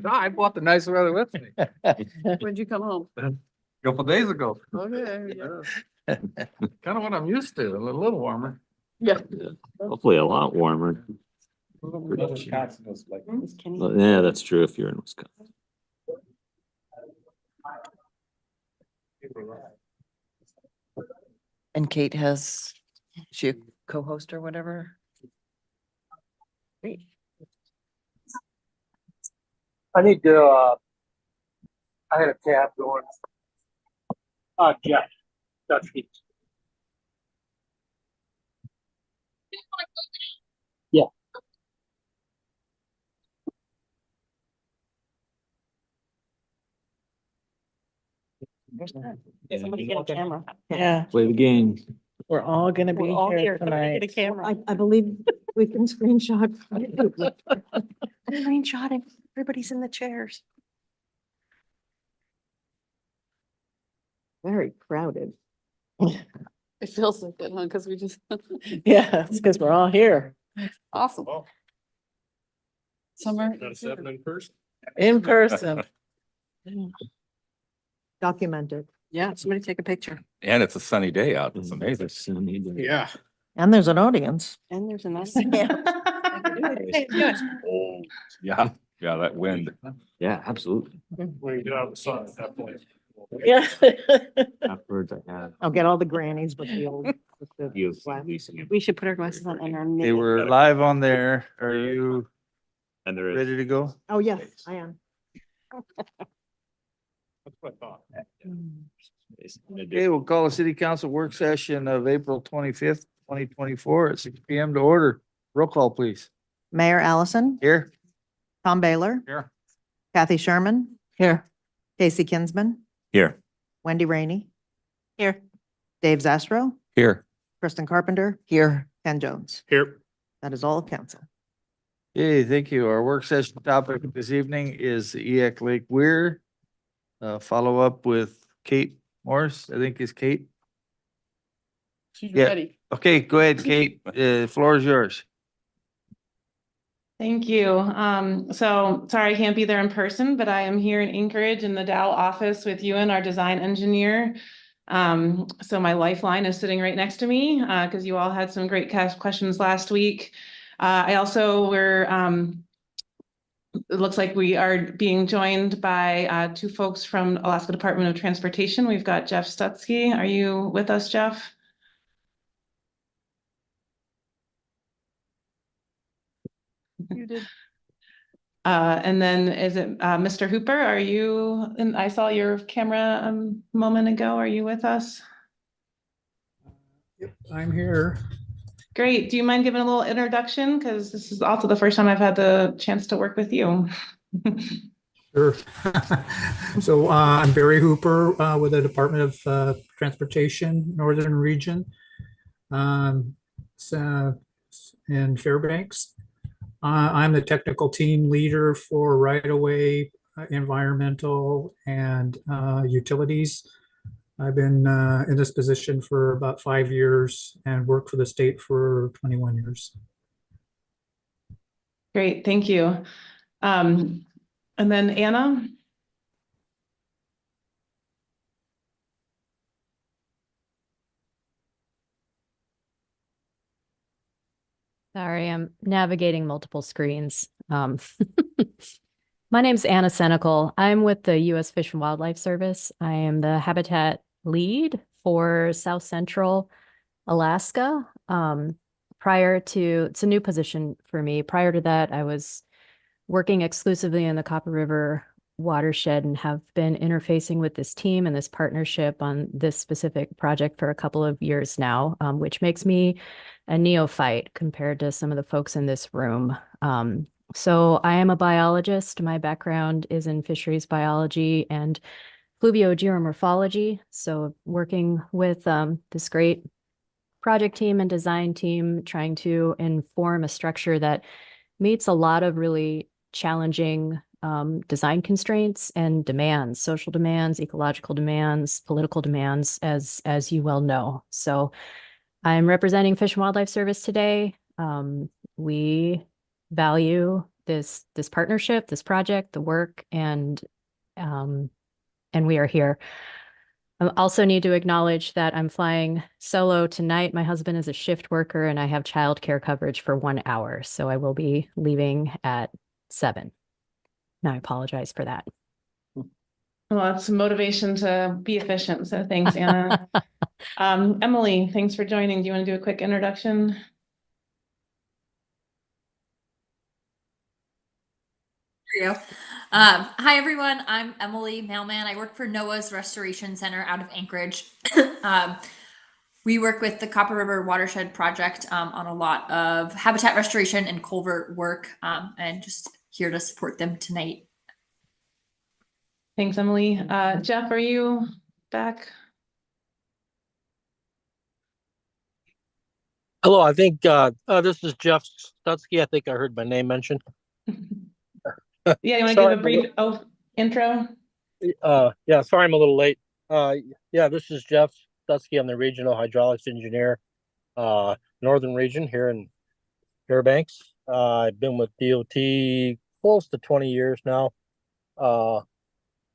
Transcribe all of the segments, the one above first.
No, I bought the nice weather with me. When'd you come home? A couple days ago. Okay, yeah. Kind of what I'm used to, a little warmer. Yeah. Hopefully a lot warmer. Wisconsin was like. Well, yeah, that's true if you're in Wisconsin. And Kate has, she a co-host or whatever? Great. I need to, I had a tab going. Jeff, that's me. Yeah. Somebody get a camera. Yeah, Play the game. we're all gonna be We're all here here. Somebody tonight. Get a camera. I believe we can screenshot. Screenshotting, everybody's in the chairs. Very crowded. It feels like it, huh? Because we just, Yeah, it's because we're all here awesome. Summer. in person? in person. Documented. Yeah, somebody take a picture. And it's a sunny day out. It's amazing. amazing. Yeah. And there's an audience. And there's another. Oh, yeah, yeah, that wind. Yeah, absolutely. When you get out of the sun at that point. Yeah. Afterwards, I had. I'll get all the grannies with the old. with the You. glasses. We should put our glasses on and our. They knitting. were live on there. Are you And there is. ready to go? Oh, yes, I am. That's what I thought. Okay, we'll call a city council work session of April 25th, 2024 at 6 PM to order. Roll call, please. Mayor Allison, Here. Tom Baylor, Here. Kathy Sherman, Here. Casey Kinsman, Here. Wendy Rainey, Here. Dave Zastro, Here. Kristen Carpenter, Here. Ken Jones. Here. That is all of council. Okay, thank you. Our work session topic this evening is the Eyak Lake Weir. Follow up with Kate Morris, I think is Kate. She's Yeah. ready. Okay, go ahead, Kate. Floor is yours. Thank you. So sorry I can't be there in person, but I am here in Anchorage in the Dow office with you and our design engineer. So my lifeline is sitting right next to me, because you all had some great questions last week. I also it looks like we are being joined by two folks from Alaska Department of Transportation. We've got Jeff Stutzky. Are you with us, Jeff? You did. And then is it Mr. Hooper? Are you, and I saw your camera a moment ago. Are you with us? Yep, I'm here. Great. Do you mind giving a little introduction? Because this is also the first time I've had the chance to work with you. Sure. So I'm Barry Hooper with the Department of Transportation, Northern Region. In Fairbanks. I'm the technical team leader for right-of-way, environmental, and utilities. I've been in this position for about 5 years and worked for the state for 21 years. Great. Thank you. And then Anna? Sorry, I'm navigating multiple screens. My name's Anna Senecal. I'm with the U.S. Fish and Wildlife Service. I am the habitat lead for South Central Alaska. It's a new position for me. Prior to that, I was working exclusively in the Copper River watershed and have been interfacing with this team and this partnership on this specific project for a couple of years now, which makes me a neophyte compared to some of the folks in this room. So I am a biologist. My background is in fisheries biology and fluviogeomorphology. So working with this great project team and design team, trying to inform a structure that meets a lot of really challenging design constraints and demands, social demands, ecological demands, political demands, as you well know. So I'm representing Fish and Wildlife Service today. We value this partnership, this project, the work, and we are here. I also need to acknowledge that I'm flying solo tonight. My husband is a shift worker and I have childcare coverage for 1 hour, so I will be leaving at 7. Now I apologize for that. Well, that's motivation to be efficient. So thanks, Anna. Emily, thanks for joining. Do you want to do a quick introduction? You. Hi, everyone. I'm Emily Mailman. I work for NOAA's Restoration Center out of Anchorage. We work with the Copper River Watershed Project on a lot of habitat restoration and culvert work, and just here to support them tonight. Thanks, Emily. Jeff, are you back? Hello, I think this is Jeff Stutsky. I think I heard my name mentioned. Yeah, you want to Sorry, give a brief intro? Yeah, sorry I'm a little late. Yeah, this is Jeff Stutsky. I'm the regional hydraulics engineer, northern region here in Fairbanks. I've been with DOT close to 20 years now,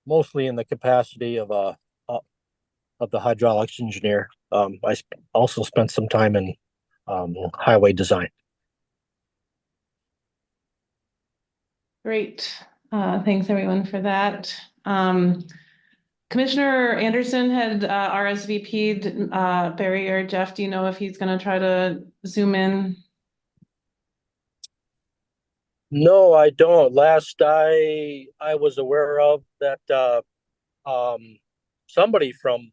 mostly in the capacity of the hydraulics engineer. I also spent some time in highway design. Great. Thanks everyone for that. Commissioner Anderson had RSVP'd Barry or Jeff. Do you know if he's going to try to zoom in? No, I don't. Last I was aware of that somebody from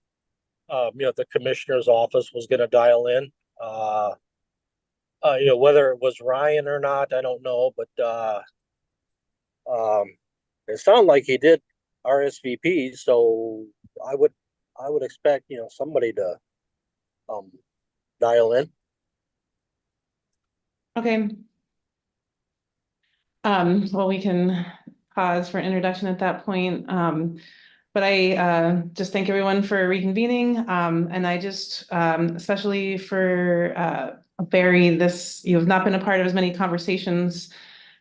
the commissioner's office was going to dial in. Whether it was Ryan or not, I don't know, but it sounded like he did RSVP, so I would expect somebody to dial in. Okay. Well, we can pause for introduction at that point. But I just thank everyone for reconvening. And I just, especially for Barry, you have not been a part of as many conversations.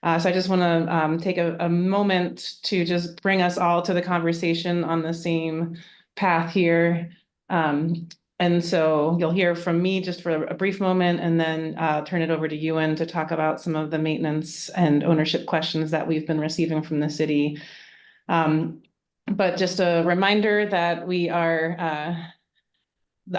So I just want to take a moment to just bring us all to the conversation on the same path here. And so you'll hear from me just for a brief moment and then turn it over to Ewan to talk about some of the maintenance and ownership questions that we've been receiving from the city. But just a reminder that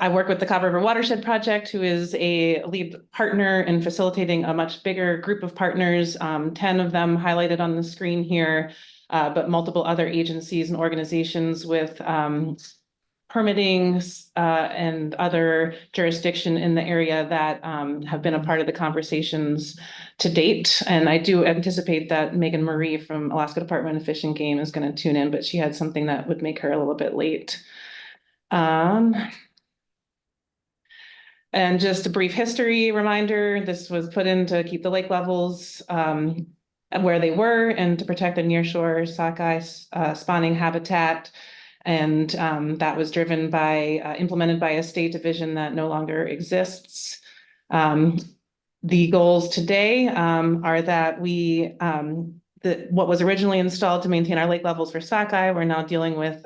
I work with the Copper River Watershed Project, who is a lead partner in facilitating a much bigger group of partners, 10 of them highlighted on the screen here, but multiple other agencies and organizations with permitting and other jurisdiction in the area that have been a part of the conversations to date. And I do anticipate that Megan Marie from Alaska Department of Fish and Game is going to tune in, but she had something that would make her a little bit late. And just a brief history reminder, this was put in to keep the lake levels where they were and to protect the nearshore sockeye spawning habitat. And that was driven by, implemented by a state division that no longer exists. The goals today are that what was originally installed to maintain our lake levels for sockeye, we're now dealing with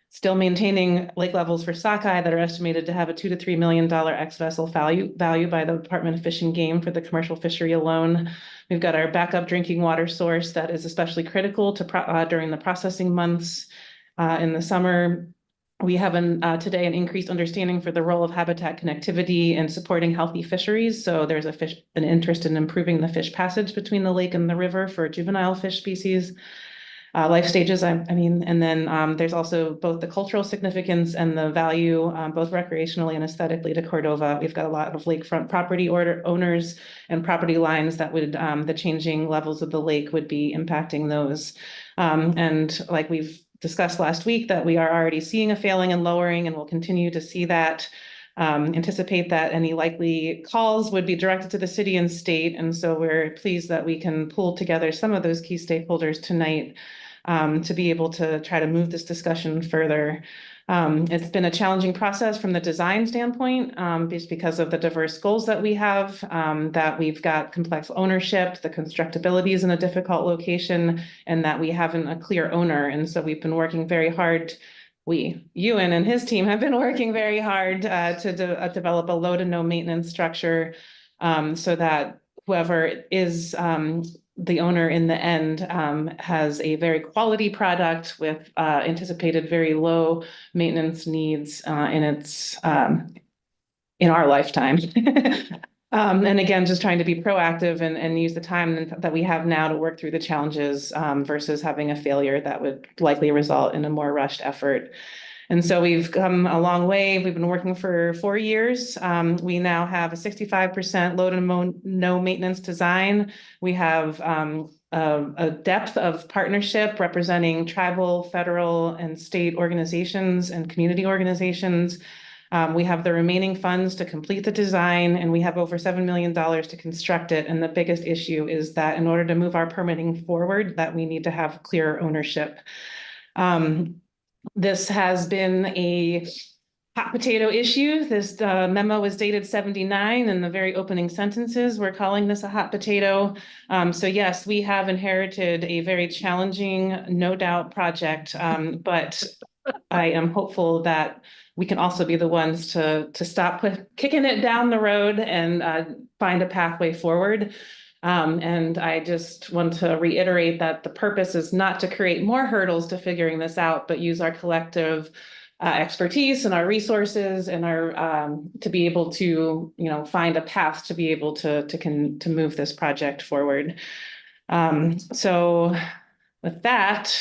still maintaining lake levels for sockeye that are estimated to have a $2 to $3 million ex-vessel value by the Department of Fish and Game for the commercial fishery alone. We've got our backup drinking water source that is especially critical to during the processing months. In the summer, we have today an increased understanding for the role of habitat connectivity and supporting healthy fisheries. So there's an interest in improving the fish passage between the lake and the river for juvenile fish species. Life stages, I mean, and then there's also both the cultural significance and the value, both recreationally and aesthetically to Cordova. We've got a lot of lakefront property owners and property lines that would, the changing levels of the lake would be impacting those. And like we've discussed last week, that we are already seeing a failing and lowering, and we'll continue to see that. Anticipate that any likely calls would be directed to the city and state. And so we're pleased that we can pull together some of those key stakeholders tonight to be able to try to move this discussion further. It's been a challenging process from the design standpoint, just because of the diverse goals that we have, that we've got complex ownership, the constructability is in a difficult location, and that we haven't a clear owner. And so we've been working very hard. Ewan and his team have been working very hard to develop a low to no maintenance structure, so that whoever is the owner in the end has a very quality product with anticipated very low maintenance needs in our lifetime. And again, just trying to be proactive and use the time that we have now to work through the challenges versus having a failure that would likely result in a more rushed effort. And so we've come a long way. We've been working for 4 years. We now have a 65% low to no maintenance design. We have a depth of partnership representing tribal, federal, and state organizations and community organizations. We have the remaining funds to complete the design, and we have over $7 million to construct it. And the biggest issue is that in order to move our permitting forward, that we need to have clear ownership. This has been a hot potato issue. This memo was dated 79, and the very opening sentences, we're calling this a hot potato. So yes, we have inherited a very challenging, no doubt project, but I am hopeful that we can also be the ones to stop kicking it down the road and find a pathway forward. And I just want to reiterate that the purpose is not to create more hurdles to figuring this out, but use our collective expertise and our resources and our to be able to, find a path to be able to move this project forward. So with that,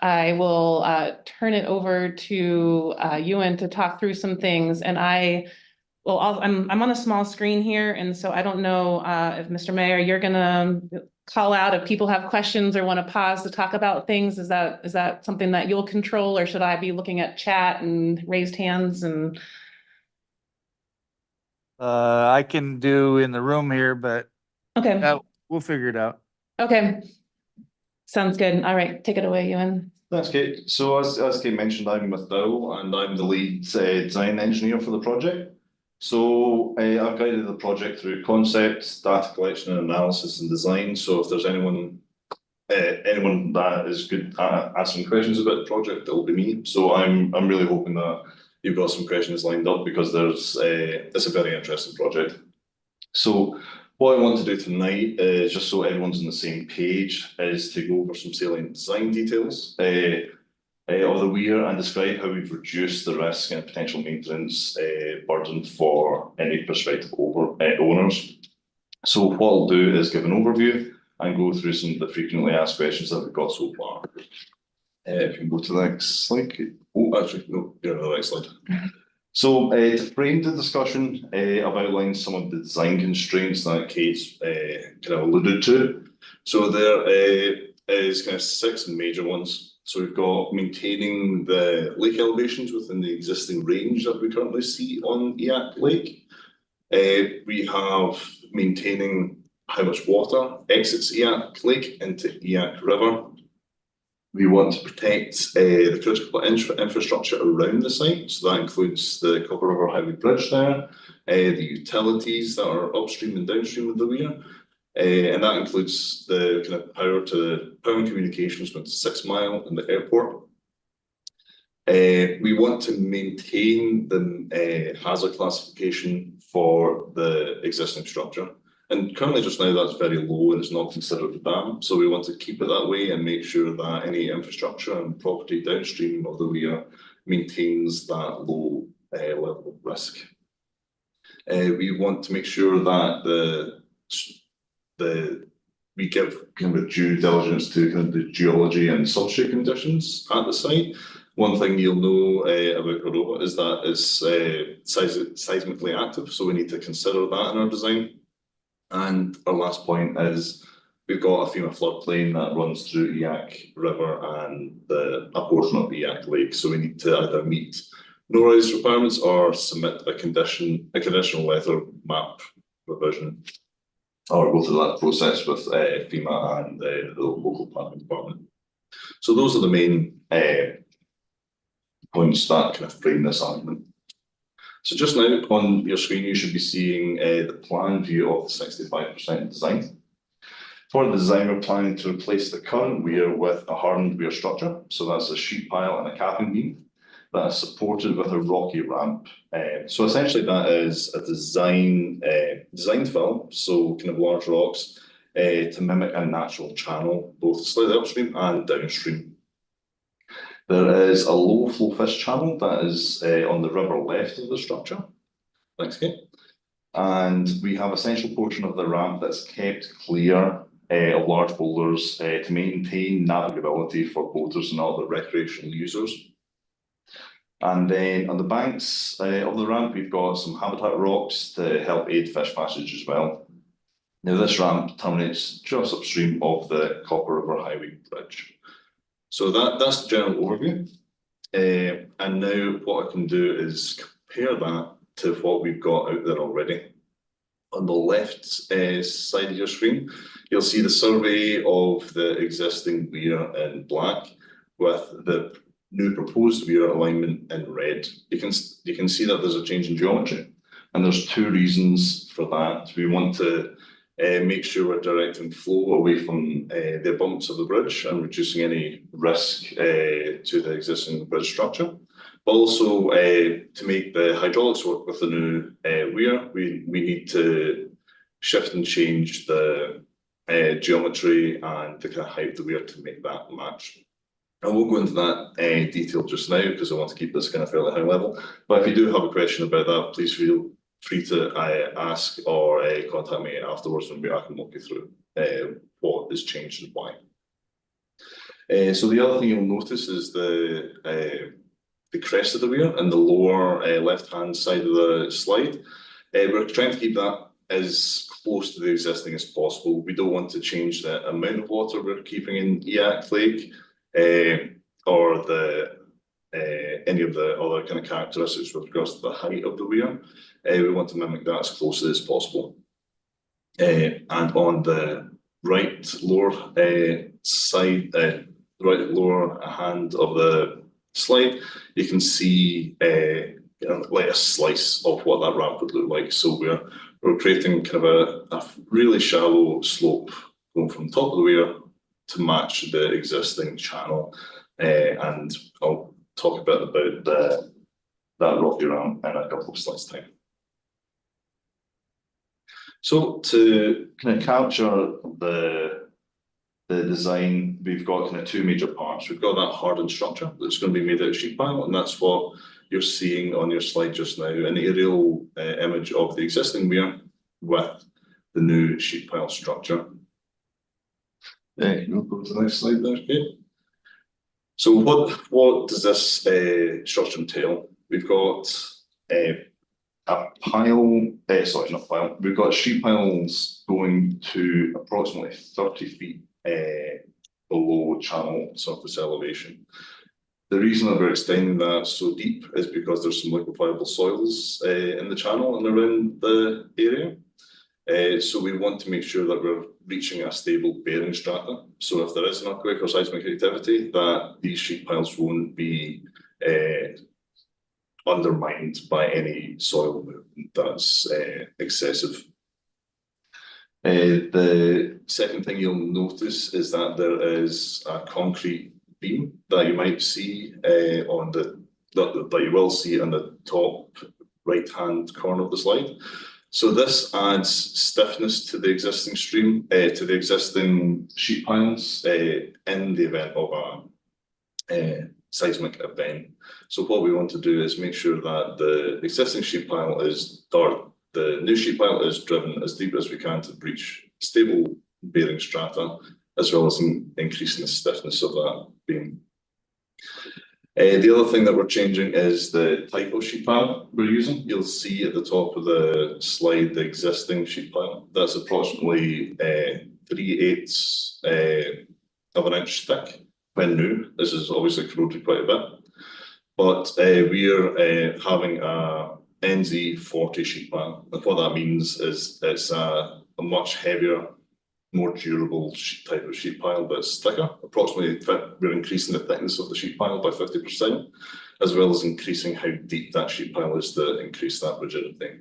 I will turn it over to Ewan to talk through some things. And I'm on a small screen here, and so I don't know if Mr. Mayor, you're gonna call out if people have questions or want to pause to talk about things. Is that something that you'll control, or should I be looking at chat and raised hands and? I can do in the room here, but Okay, we'll figure it out. okay. Sounds good. All right, take it away, Ewan. Thanks, Kate. So as Kate mentioned, I'm with Dow and I'm the lead design engineer for the project. So I've guided the project through concept, data collection and analysis and design. So if there's anyone that is good at asking questions about the project, it'll be me. So I'm really hoping that you've got some questions lined up because it's a very interesting project. So what I want to do tonight is, just so everyone's on the same page, is to go over some salient design details of the Weir and describe how we've reduced the risk and potential maintenance burden for any prospective owners. So what I'll do is give an overview and go through some of the frequently asked questions that we've got so far. If you can go to the next slide. Oh, actually, no, you're on the next slide. So to frame the discussion, I've outlined some of the design constraints that Kate's kind of alluded to. So there is kind of 6 major ones. So we've got maintaining the lake elevations within the existing range that we currently see on Eyak Lake. We have maintaining how much water exits Eyak Lake into Eyak River. We want to protect the critical infrastructure around the site. So that includes the Copper River Highway Bridge there, the utilities that are upstream and downstream of the Weir. And that includes the kind of power and communications with 6 Mile and the airport. We want to maintain the hazard classification for the existing structure. And currently just now that's very low and it's not considered a dam. So we want to keep it that way and make sure that any infrastructure and property downstream of the Weir maintains that low level of risk. We want to make sure that we give kind of due diligence to kind of the geology and substrate conditions at the site. One thing you'll know about Cordoba is that it's seismically active, so we need to consider that in our design. And our last point is we've got a FEMA floodplain that runs through Eyak River and a portion of Eyak Lake. So we need to either meet NORAD's requirements or submit a conditional letter map revision, or go through that process with FEMA and the local planning department. So those are the main points that kind of frame this argument. So just now on your screen, you should be seeing the plan view of the 65% design. For the design, we're planning to replace the current weir with a hardened weir structure. So that's a sheet pile and a capping beam that is supported with a rocky ramp. So essentially that is a design fill, so kind of large rocks to mimic a natural channel, both slightly upstream and downstream. There is a low flow fish channel that is on the river left of the structure. Thanks, Kate. And we have a central portion of the ramp that's kept clear of large boulders to maintain navigability for boaters and other recreational users. And then on the banks of the ramp, we've got some habitat rocks to help aid fish passage as well. Now this ramp terminates just upstream of the Copper River Highway Bridge. So that's the general overview. And now what I can do is compare that to what we've got out there already. On the left side of your screen, you'll see the survey of the existing weir in black with the new proposed weir alignment in red. You can see that there's a change in geometry, and there's two reasons for that. We want to make sure we're directing flow away from the bumps of the bridge and reducing any risk to the existing bridge structure. But also to make the hydraulics work with the new weir, we need to shift and change the geometry and the kind of height of the weir to make that match. I won't go into that detail just now because I want to keep this kind of fairly high level. But if you do have a question about that, please feel free to ask or contact me afterwards, and I can walk you through what has changed and why. So the other thing you'll notice is the crest of the weir and the lower left-hand side of the slide. We're trying to keep that as close to the existing as possible. We don't want to change the amount of water we're keeping in Eyak Lake or any of the other kind of characteristics with regards to the height of the weir. We want to mimic that as closely as possible. And on the right lower side, right lower hand of the slide, you can see like a slice of what that ramp would look like. So we're creating kind of a really shallow slope going from the top of the weir to match the existing channel. And I'll talk a bit about that rocky ramp in a couple of slides' time. So to kind of capture the design, we've got kind of two major parts. We've got that hardened structure that's going to be made out of sheet pile, and that's what you're seeing on your slide just now, an aerial image of the existing weir with the new sheet pile structure. You'll go to the next slide there, okay? So what does this structure entail? We've got a pile, sorry, not pile, we've got sheet piles going to approximately 30 feet below channel surface elevation. The reason that we're extending that so deep is because there's some liquefiable soils in the channel and around the area. So we want to make sure that we're reaching a stable bearing strata. So if there is an earthquake or seismic activity, that these sheet piles won't be undermined by any soil movement that's excessive. The second thing you'll notice is that there is a concrete beam that you might see that you will see on the top right-hand corner of the slide. So this adds stiffness to the existing stream, to the existing sheet piles in the event of a seismic event. So what we want to do is make sure that the existing sheet pile the new sheet pile is driven as deep as we can to reach stable bearing strata, as well as increasing the stiffness of that beam. The other thing that we're changing is the type of sheet pile we're using. You'll see at the top of the slide the existing sheet pile. That's approximately 3/8 of an inch thick when new. This is obviously corroded quite a bit. But we're having a NZ40 sheet pile. And what that means is it's a much heavier more durable type of sheet pile, but it's thicker. Approximately, we're increasing the thickness of the sheet pile by 50%, as well as increasing how deep that sheet pile is to increase that rigidity.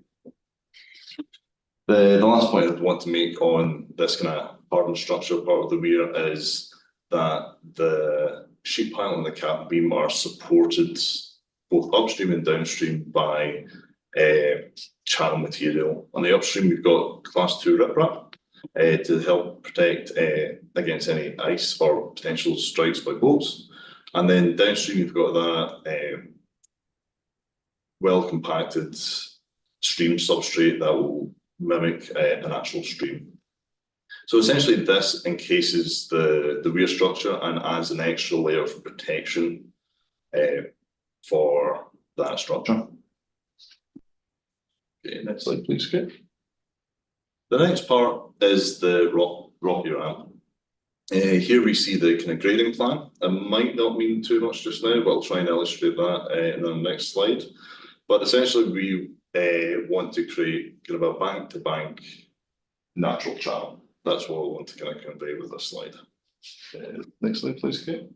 The last point I'd want to make on this kind of hardened structure part of the weir is that the sheet pile and the cap beam are supported both upstream and downstream by channel material. On the upstream, we've got class 2 riprap to help protect against any ice or potential strikes by boats. And then downstream, you've got that well compacted stream substrate that will mimic an actual stream. So essentially this encases the weir structure and adds an extra layer of protection for that structure. Okay, next slide please, Kate. The next part is the rocky ramp. Here we see the kind of grading plan. It might not mean too much just now, but I'll try and illustrate that in the next slide. But essentially we want to create kind of a bank-to-bank natural channel. That's what I want to kind of convey with this slide. Next slide, please, Kate.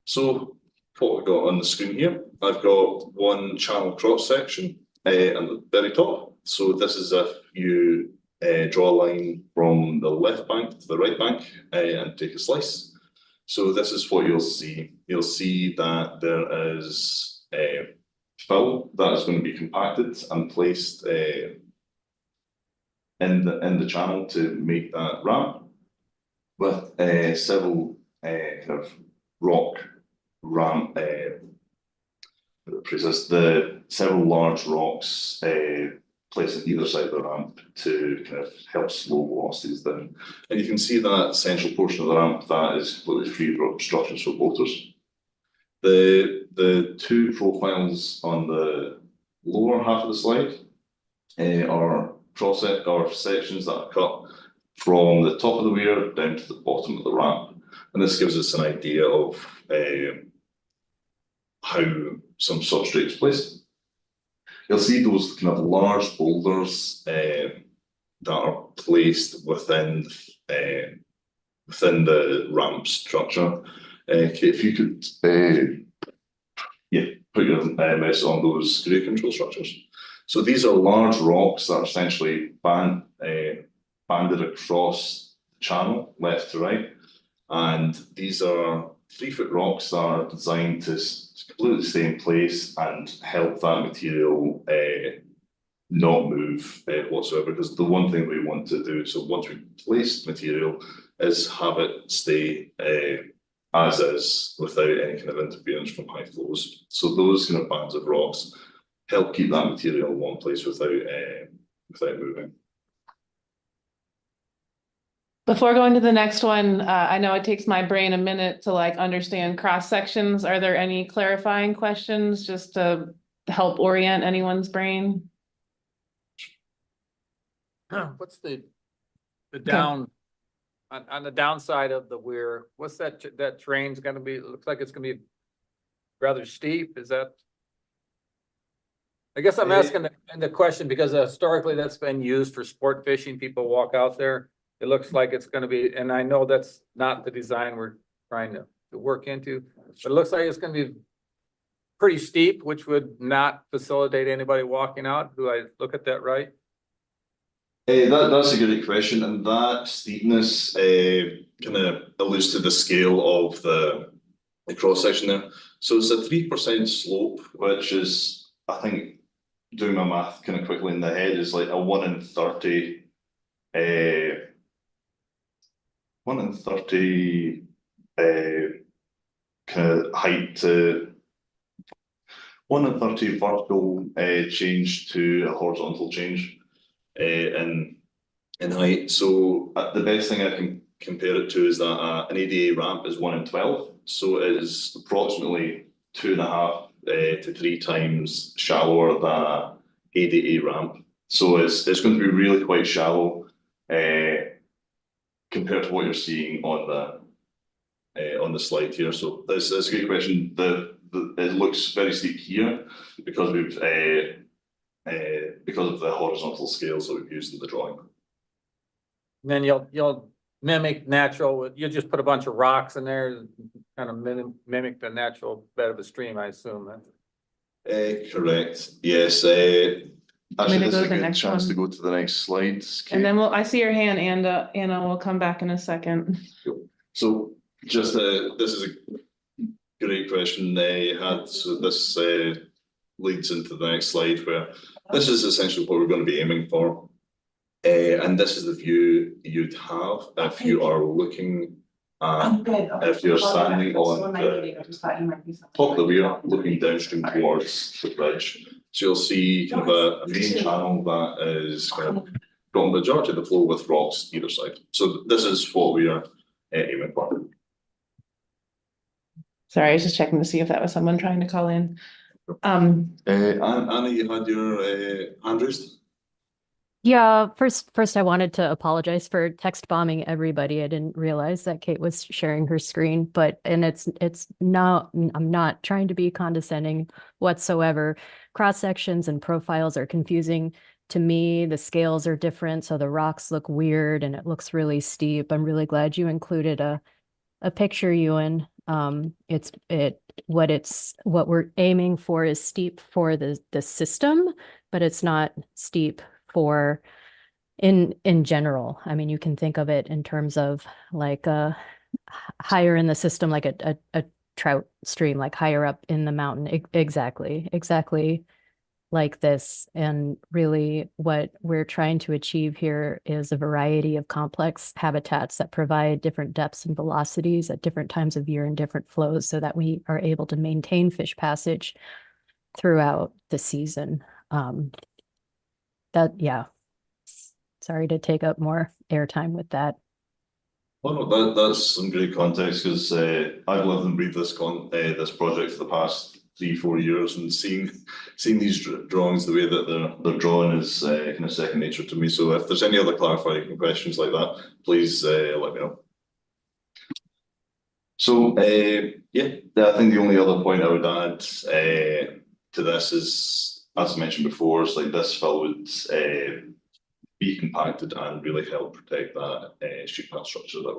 So what we've got on the screen here, I've got one channel cross section at the very top. So this is if you draw a line from the left bank to the right bank and take a slice. So this is what you'll see. You'll see that there is fill that is going to be compacted and placed in the channel to make that ramp with several kind of rock ramp the several large rocks placed on either side of the ramp to kind of help slow velocities down. And you can see that central portion of the ramp that is completely free of obstructions for boaters. The two profiles on the lower half of the slide are sections that are cut from the top of the weir down to the bottom of the ramp. And this gives us an idea of how some substrate is placed. You'll see those kind of large boulders that are placed within the ramp structure. Okay, if you could put your mouse on those grade control structures. So these are large rocks that are essentially banded across the channel, left to right. And these are 3-foot rocks that are designed to completely stay in place and help that material not move whatsoever. Because the one thing we want to do, so once we place material, is have it stay as is without any kind of interference from high flows. So those kind of bands of rocks help keep that material in one place without moving. Before going to the next one, I know it takes my brain a minute to like understand cross sections. Are there any clarifying questions just to help orient anyone's brain? What's the down on the downside of the weir? What's that terrain's going to be? It looks like it's going to be rather steep. Is that? I guess I'm asking the question because historically that's been used for sport fishing. People walk out there. It looks like it's going to be, and I know that's not the design we're trying to work into, but it looks like it's going to be pretty steep, which would not facilitate anybody walking out. Do I look at that right? That's a good question, and that steepness kind of alludes to the scale of the cross section there. So it's a 3% slope, which is, I think, doing my math kind of quickly in the head, is like a 1 in 30 kind of height to 1 in 30 vertical change to a horizontal change in height. So the best thing I can compare it to is that an ADA ramp is 1 in 12. So it is approximately 2.5 to 3 times shallower than ADA ramp. So it's going to be really quite shallow compared to what you're seeing on the slide here. So that's a great question. It looks very steep here because we've because of the horizontal scales that we've used in the drawing. then you'll mimic natural, you'll just put a bunch of rocks in there, kind of mimic the natural bed of a stream, I assume. Correct, yes, Want me actually, to this go is to a the good next chance to one? go to the next slide. And then I see your hand, Anna will come back in a second. So just, this is a great question they had, so this leads into the next slide where this is essentially what we're going to be aiming for. And this is the view you'd have if you are looking if you're standing on the top of the Weir, looking downstream towards the bridge. So you'll see kind of a main channel that is kind of got a majority of the flow with rocks either side. So this is what we are aiming for. Sorry, I was just checking to see if that was someone trying to call in. Anna, you had your hand raised? Yeah, first I wanted to apologize for text bombing everybody. I didn't realize that Kate was sharing her screen, and it's not, I'm not trying to be condescending whatsoever. Cross sections and profiles are confusing to me. The scales are different, so the rocks look weird and it looks really steep. I'm really glad you included a picture, Ewan. What we're aiming for is steep for the system, but it's not steep for in general. I mean, you can think of it in terms of like higher in the system, like a trout stream, like higher up in the mountain. Exactly like this. And really what we're trying to achieve here is a variety of complex habitats that provide different depths and velocities at different times of year and different flows so that we are able to maintain fish passage throughout the season. Yeah, sorry to take up more airtime with that. Well, no, that's some great context because I've lived and breathed this project for the past 3-4 years, and seeing these drawings the way that they're drawn is kind of second nature to me. So if there's any other clarifying questions like that, please let me know. So yeah, I think the only other point I would add to this is, as I mentioned before, it's like this fill would be compacted and really help protect that sheet pile structure that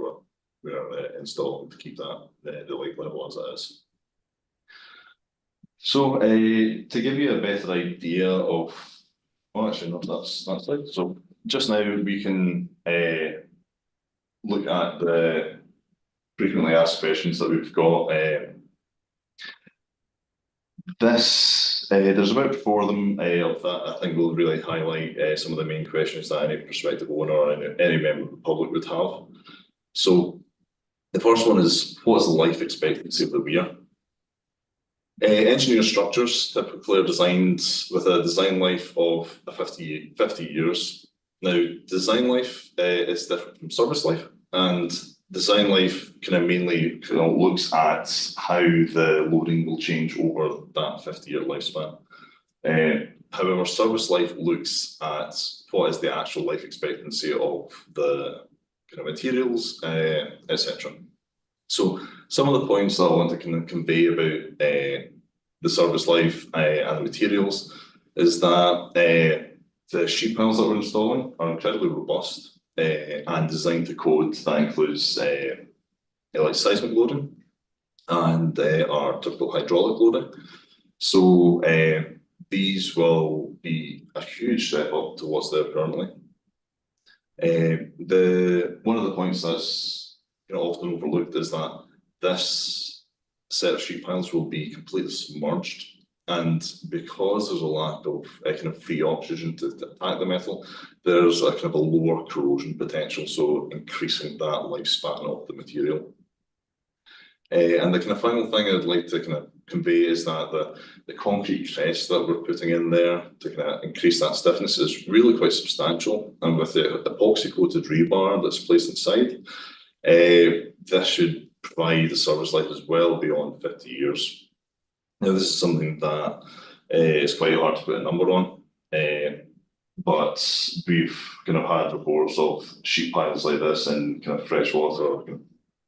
we're installing to keep that the lake level as it is. So to give you a better idea of, well, actually no, that's it. So just now we can look at the frequently asked questions that we've got. There's about 4 of them of that I think will really highlight some of the main questions that any prospective owner or any member of the public would have. So the first one is, what is the life expectancy of the Weir? Engineered structures typically are designed with a design life of 50 years. Now, design life is different from service life, and design life kind of mainly looks at how the loading will change over that 50-year lifespan. However, service life looks at what is the actual life expectancy of the kind of materials, etc. So some of the points that I want to kind of convey about the service life and the materials is that the sheet piles that we're installing are incredibly robust and designed to code that includes like seismic loading and our typical hydraulic loading. So these will be a huge step up to what's there currently. One of the points that's often overlooked is that this set of sheet piles will be completely submerged, and because there's a lack of kind of free oxygen to attack the metal, there's a kind of a lower corrosion potential, so increasing that lifespan of the material. And the kind of final thing I'd like to kind of convey is that the concrete crest that we're putting in there to kind of increase that stiffness is really quite substantial, and with the epoxy coated rebar that's placed inside, this should provide the service life as well beyond 50 years. Now, this is something that is quite hard to put a number on, but we've kind of had reports of sheet piles like this in kind of freshwater,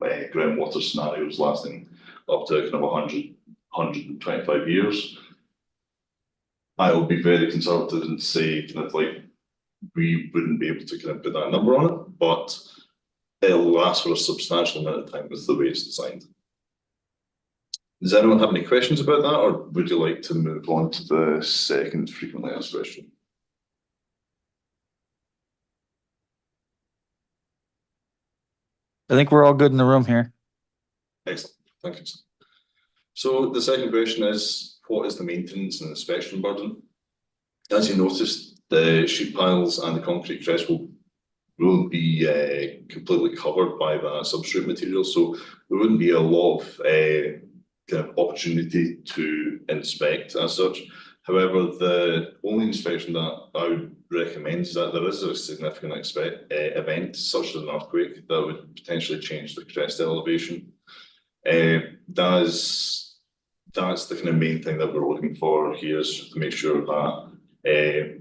groundwater scenarios lasting up to kind of 125 years. I will be very conservative and say kind of like we wouldn't be able to kind of put that number on it, but it'll last for a substantial amount of time with the way it's designed. Does anyone have any questions about that, or would you like to move on to the second frequently asked question? I think we're all good in the room here. Excellent, thank you. So the second question is, what is the maintenance and inspection burden? As you noticed, the sheet piles and the concrete crest will be completely covered by that substrate material, so there wouldn't be a lot of kind of opportunity to inspect as such. However, the only inspection that I would recommend is that there is a significant event, such as an earthquake, that would potentially change the crest elevation. That's the kind of main thing that we're looking for here, is to make sure that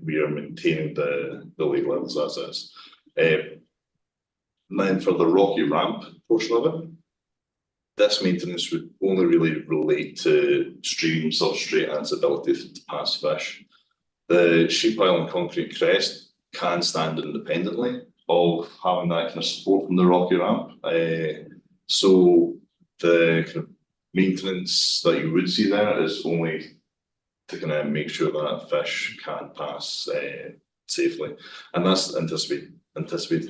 we are maintaining the lake levels as is. Then for the rocky ramp portion of it, this maintenance would only really relate to stream substrate and its ability to pass fish. The sheet pile and concrete crest can stand independently of having that kind of support from the rocky ramp. So the kind of maintenance that you would see there is only to kind of make sure that fish can pass safely, and that's anticipated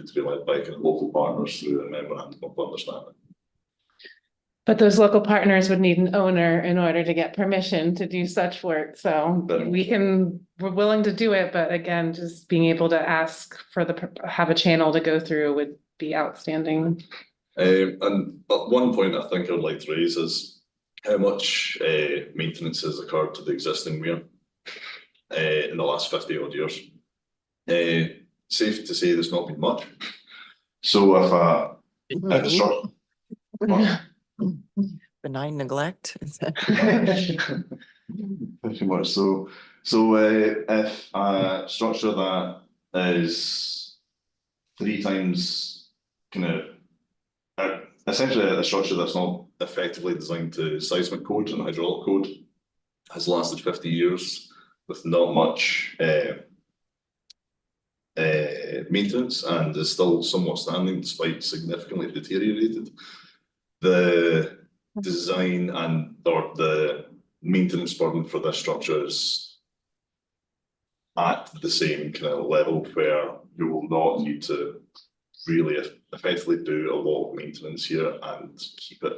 to be led by kind of local partners through a memorandum of understanding. But those local partners would need an owner in order to get permission to do such work. So we're willing to do it, but again, just being able to ask for have a channel to go through would be outstanding. And at one point I think I'd like to raise is how much maintenance has occurred to the existing Weir in the last 50 odd years. Safe to say there's not been much. So if Benign neglect. pretty much so. So if a structure that is 3 times kind of essentially a structure that's not effectively designed to seismic code and hydraulic code has lasted 50 years with not much maintenance and is still somewhat standing despite significantly deteriorated, the design or the maintenance burden for this structure is at the same kind of level where you will not need to really effectively do a lot of maintenance here and keep it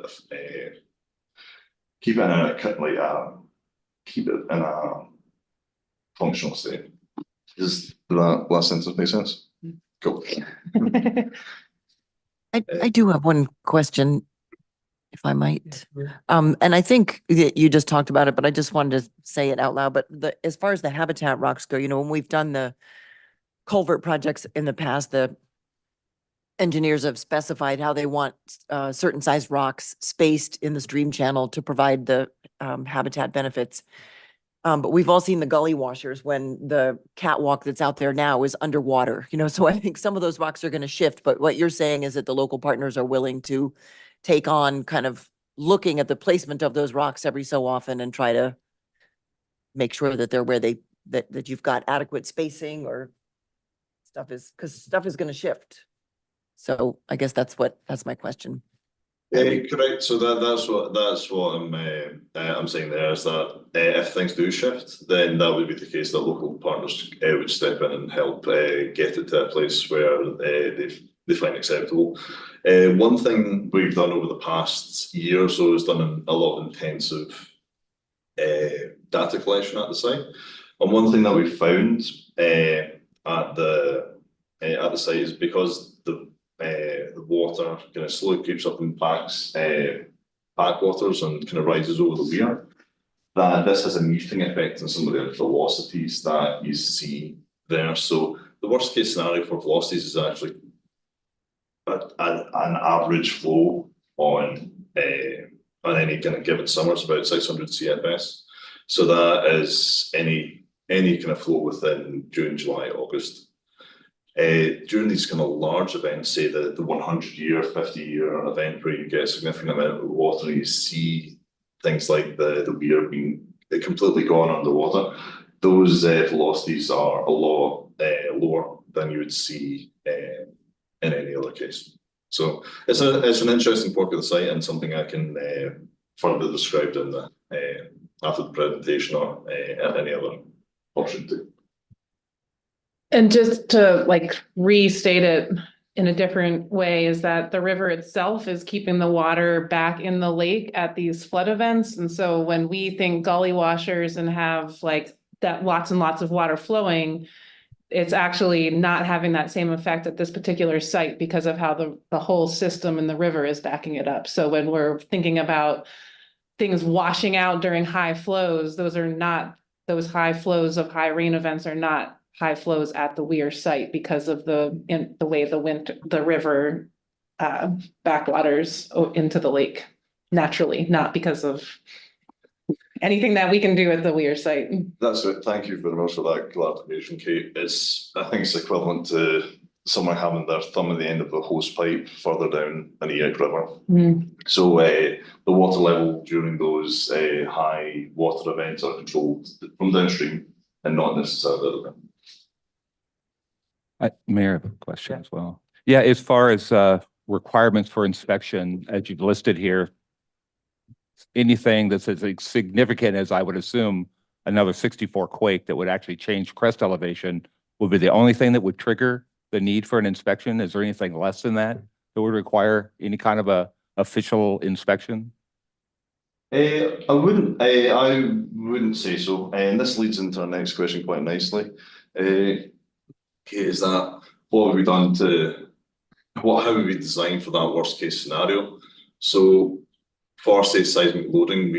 in a functional state. Does that last sentence make sense? Cool. I do have one question, if I might. And I think that you just talked about it, but I just wanted to say it out loud. But as far as the habitat rocks go, you know, when we've done the culvert projects in the past, the engineers have specified how they want certain sized rocks spaced in the stream channel to provide the habitat benefits. But we've all seen the gully washers when the catwalk that's out there now is underwater, you know, so I think some of those rocks are going to shift. But what you're saying is that the local partners are willing to take on kind of looking at the placement of those rocks every so often and try to make sure that they're where that you've got adequate spacing, or because stuff is going to shift. So I guess that's my question. Correct. So that's what I'm saying there is that if things do shift, then that would be the case that local partners would step in and help get it to a place where they find acceptable. One thing we've done over the past year or so is done a lot of intensive data collection at the site. And one thing that we found at the site is because the water kind of slowly creeps up in backwaters and kind of rises over the Weir, that this has a muting effect on some of the velocities that you see there. So the worst case scenario for velocities is actually an average flow on any kind of given summer is about 600 CFS. So that is any kind of flow within June, July, August. During these kind of large events, say the 100-year, 50-year event where you get a significant amount of water, you see things like the Weir being completely gone underwater. Those velocities are a lot lower than you would see in any other case. So it's an interesting part of the site and something I can further describe in the after the presentation or at any other opportunity. And just to like restate it in a different way, is that the river itself is keeping the water back in the lake at these flood events. And so when we think gully washers and have like that lots and lots of water flowing, it's actually not having that same effect at this particular site because of how the whole system in the river is backing it up. So when we're thinking about things washing out during high flows, those high flows of high rain events are not high flows at the Weir site because of the way the river backwaters into the lake naturally, not because of anything that we can do at the Weir site. That's it. Thank you very much for that clarification, Kate. I think it's equivalent to someone having their thumb at the end of the hose pipe further down an Eyak river. So the water level during those high water events are controlled from downstream and not necessarily. Mayor, I have a question as well. Yeah, as far as requirements for inspection, as you've listed here, anything that's as significant as I would assume another 64 quake that would actually change crest elevation would be the only thing that would trigger the need for an inspection? Is there anything less than that that would require any kind of a official inspection? I wouldn't say so. And this leads into our next question quite nicely. Is that what have we done how have we designed for that worst case scenario? So for say seismic loading,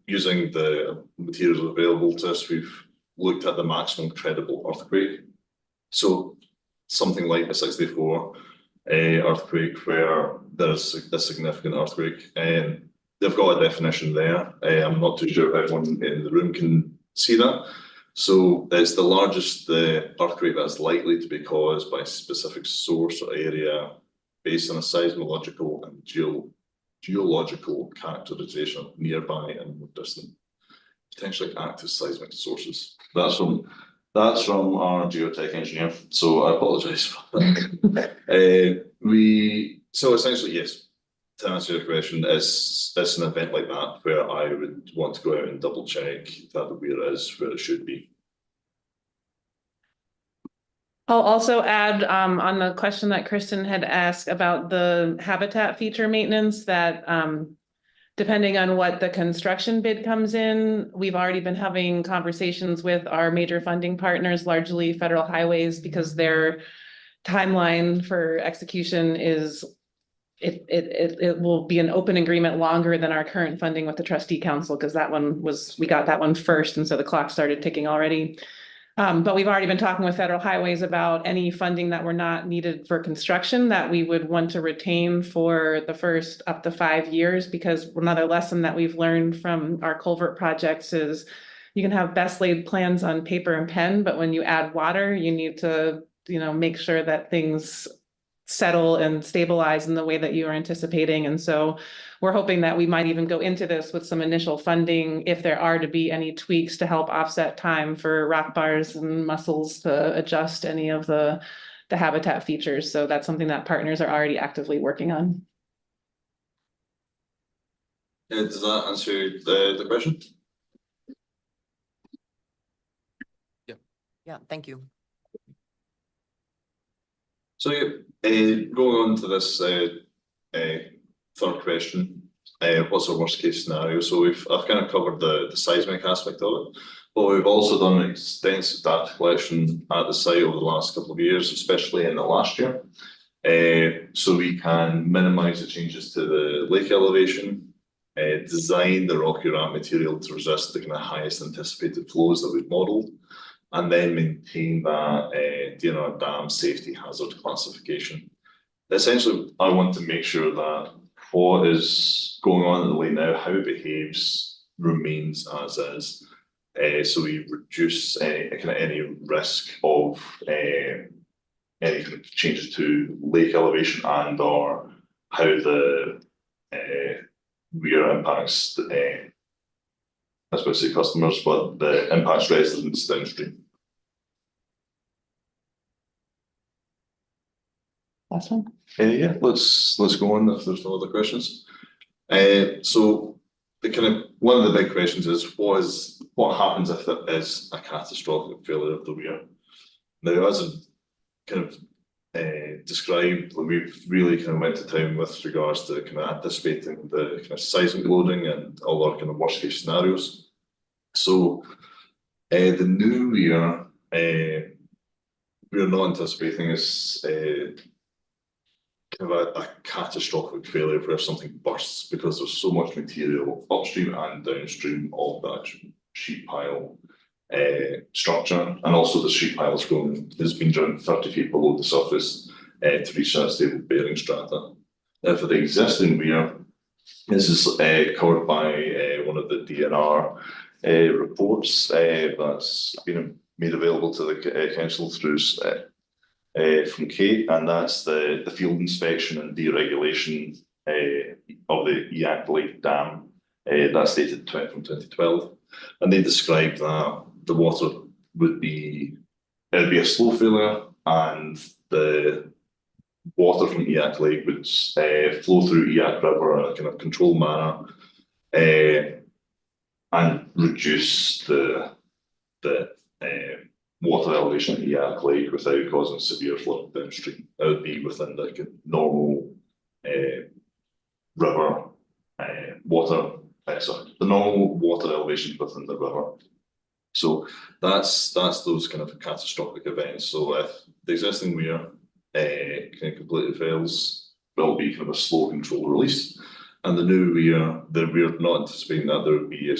using the materials available to us, we've looked at the maximum credible earthquake. So something like a 64 earthquake where there's a significant earthquake, and they've got a definition there. I'm not too sure if everyone in the room can see that. So it's the largest earthquake that's likely to be caused by a specific source or area based on a seismological and geological characterization of nearby and distant potentially active seismic sources. That's from our geotech engineer, so I apologize for that. So essentially, yes, to answer your question, it's an event like that where I would want to go out and double check that the Weir is where it should be. I'll also add on the question that Kristen had asked about the habitat feature maintenance that depending on what the construction bid comes in, we've already been having conversations with our major funding partners, largely federal highways, because their timeline for execution is it will be an open agreement longer than our current funding with the trustee council, because we got that one first, and so the clock started ticking already. But we've already been talking with federal highways about any funding that were not needed for construction that we would want to retain for the first up to 5 years, because another lesson that we've learned from our culvert projects is you can have best laid plans on paper and pen, but when you add water, you need to, make sure that things settle and stabilize in the way that you are anticipating. And so we're hoping that we might even go into this with some initial funding if there are to be any tweaks to help offset time for rock bars and mussels to adjust any of the habitat features. So that's something that partners are already actively working on. Does that answer the question? Yeah, thank you. So going on to this third question, what's our worst case scenario? So I've kind of covered the seismic aspect of it, but we've also done extensive data collection at the site over the last couple of years, especially in the last year. So we can minimize the changes to the lake elevation, design the rocky ramp material to resist the kind of highest anticipated flows that we've modeled, and then maintain that dam safety hazard classification. Essentially, I want to make sure that what is going on in the lake now, how it behaves, remains as is. So we reduce any risk of any kind of changes to lake elevation and or how the Weir impacts I was going to say customers, but the impacts residents downstream. last one. Yeah, let's go on if there's no other questions. So the kind of one of the big questions is what happens if there is a catastrophic failure of the weir? Now, as I've kind of described, we've really kind of went to town with regards to kind of anticipating the kind of seismic loading and all our kind of worst case scenarios. So the new weir, we're not anticipating is kind of a catastrophic failure where something bursts because there's so much material upstream and downstream of that sheet pile structure, and also the sheet pile has been drowned 30 feet below the surface to reach that stable bearing strata. Now, for the existing weir, this is covered by one of the DNR reports that's been made available to the council through from Kate, and that's the field inspection and deregulation of the Eyak Lake Dam. That's dated from 2012, and they described that the water would be a slow failure, and the water from Eyak Lake would flow through Eyak River in a kind of controlled manner and reduce the water elevation at Eyak Lake without causing severe flooding downstream. That would be within the normal river water, the normal water elevation within the river. So that's those kind of catastrophic events. So if the existing weir kind of completely fails, will be kind of a slow control release, and the new weir, we're not anticipating that there would be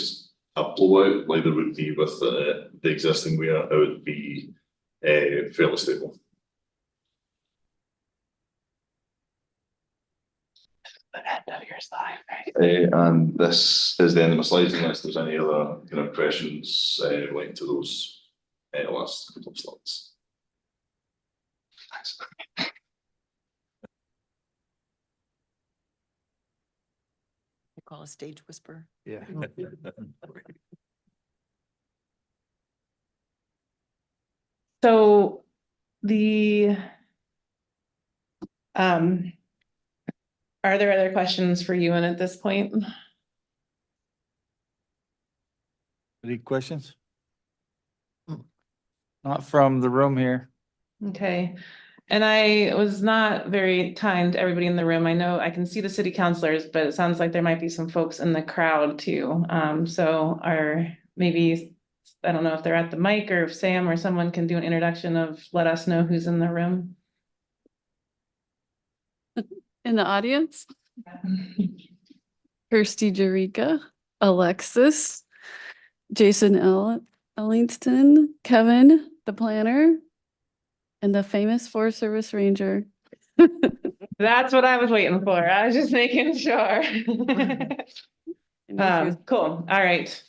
a blowout like there would be with the existing weir. It would be fairly stable. The end of your slide, right? And this is the end of my slides, unless there's any other kind of questions relating to those last couple of slides. Thanks. I call a stage whisper. Yeah. So the are there other questions for you at this point? Any questions? Not from the room here. Okay. And I was not very kind to everybody in the room. I know I can see the city councilors, but it sounds like there might be some folks in the crowd too. So maybe, I don't know if they're at the mic or if Sam or someone can do an introduction of let us know who's in the room. In the audience, Kirsty Jerica, Alexis, Jason Ellington, Kevin, the planner, and the famous Forest Service Ranger. That's what I was waiting for. I was just making sure. Cool. All right.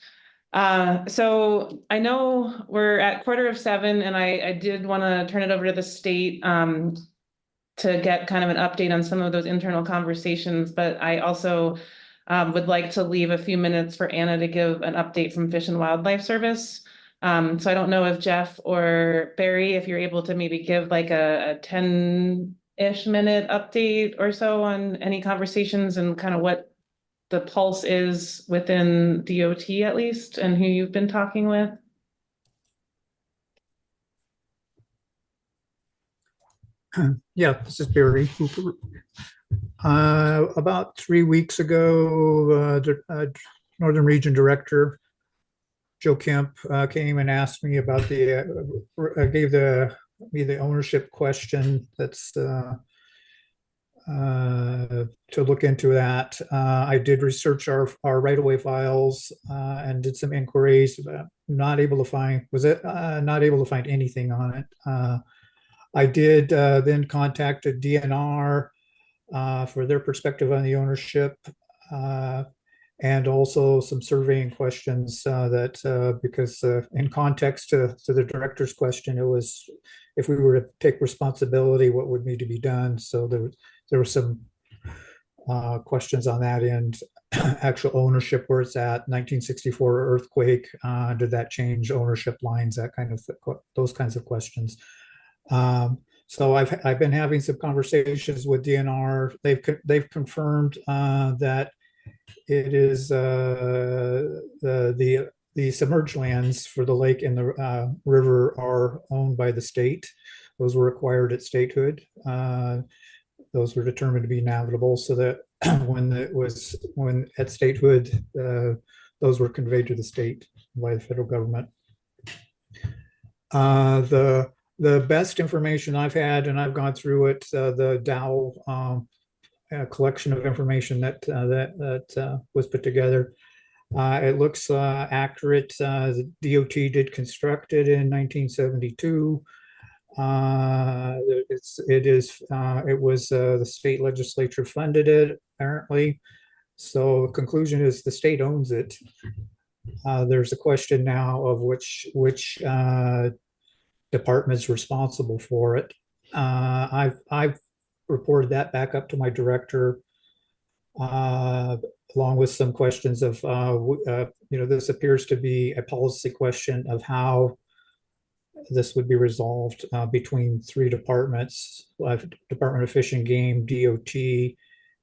So I know we're at 6:45, and I did want to turn it over to the state to get kind of an update on some of those internal conversations, but I also would like to leave a few minutes for Anna to give an update from Fish and Wildlife Service. So I don't know if Jeff or Barry, if you're able to maybe give like a 10-ish minute update or so on any conversations and kind of what the pulse is within DOT at least, and who you've been talking with. Yeah, this is Barry Hooper. About 3 weeks ago, the Northern Region Director, Joe Kemp, came and asked me about gave me the ownership question that's to look into that. I did research our right-of-way files and did some inquiries. Not able to find anything on it. I did then contact a DNR for their perspective on the ownership, and also some surveying questions because in context to the director's question, it was if we were to take responsibility, what would need to be done. So there were some questions on that end. Actual ownership, where it's at, 1964 earthquake, did that change ownership lines, that kind of those kinds of questions. So I've been having some conversations with DNR. They've confirmed that it is the submerged lands for the lake and the river are owned by the state. Those were acquired at statehood. Those were determined to be navigable, so that when at statehood, those were conveyed to the state by the federal government. The best information I've had, and I've gone through it, the Dow collection of information that was put together. It looks accurate. The DOT did construct it in 1972. It was the state legislature funded it apparently. So the conclusion is the state owns it. There's a question now of which department's responsible for it. I've reported that back up to my director, along with some questions of, this appears to be a policy question of how this would be resolved between three departments, Department of Fish and Game, DOT,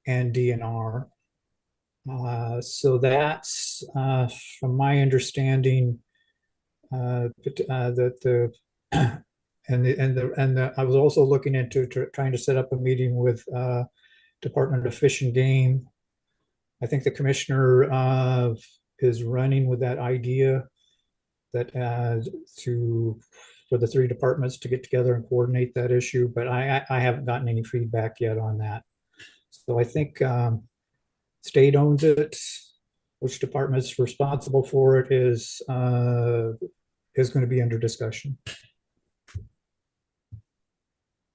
and DNR. So that's, from my understanding, that the I was also looking into trying to set up a meeting with Department of Fish and Game. I think the commissioner is running with that idea that for the three departments to get together and coordinate that issue, but I haven't gotten any feedback yet on that. So I think state owns it. Which department's responsible for it is going to be under discussion.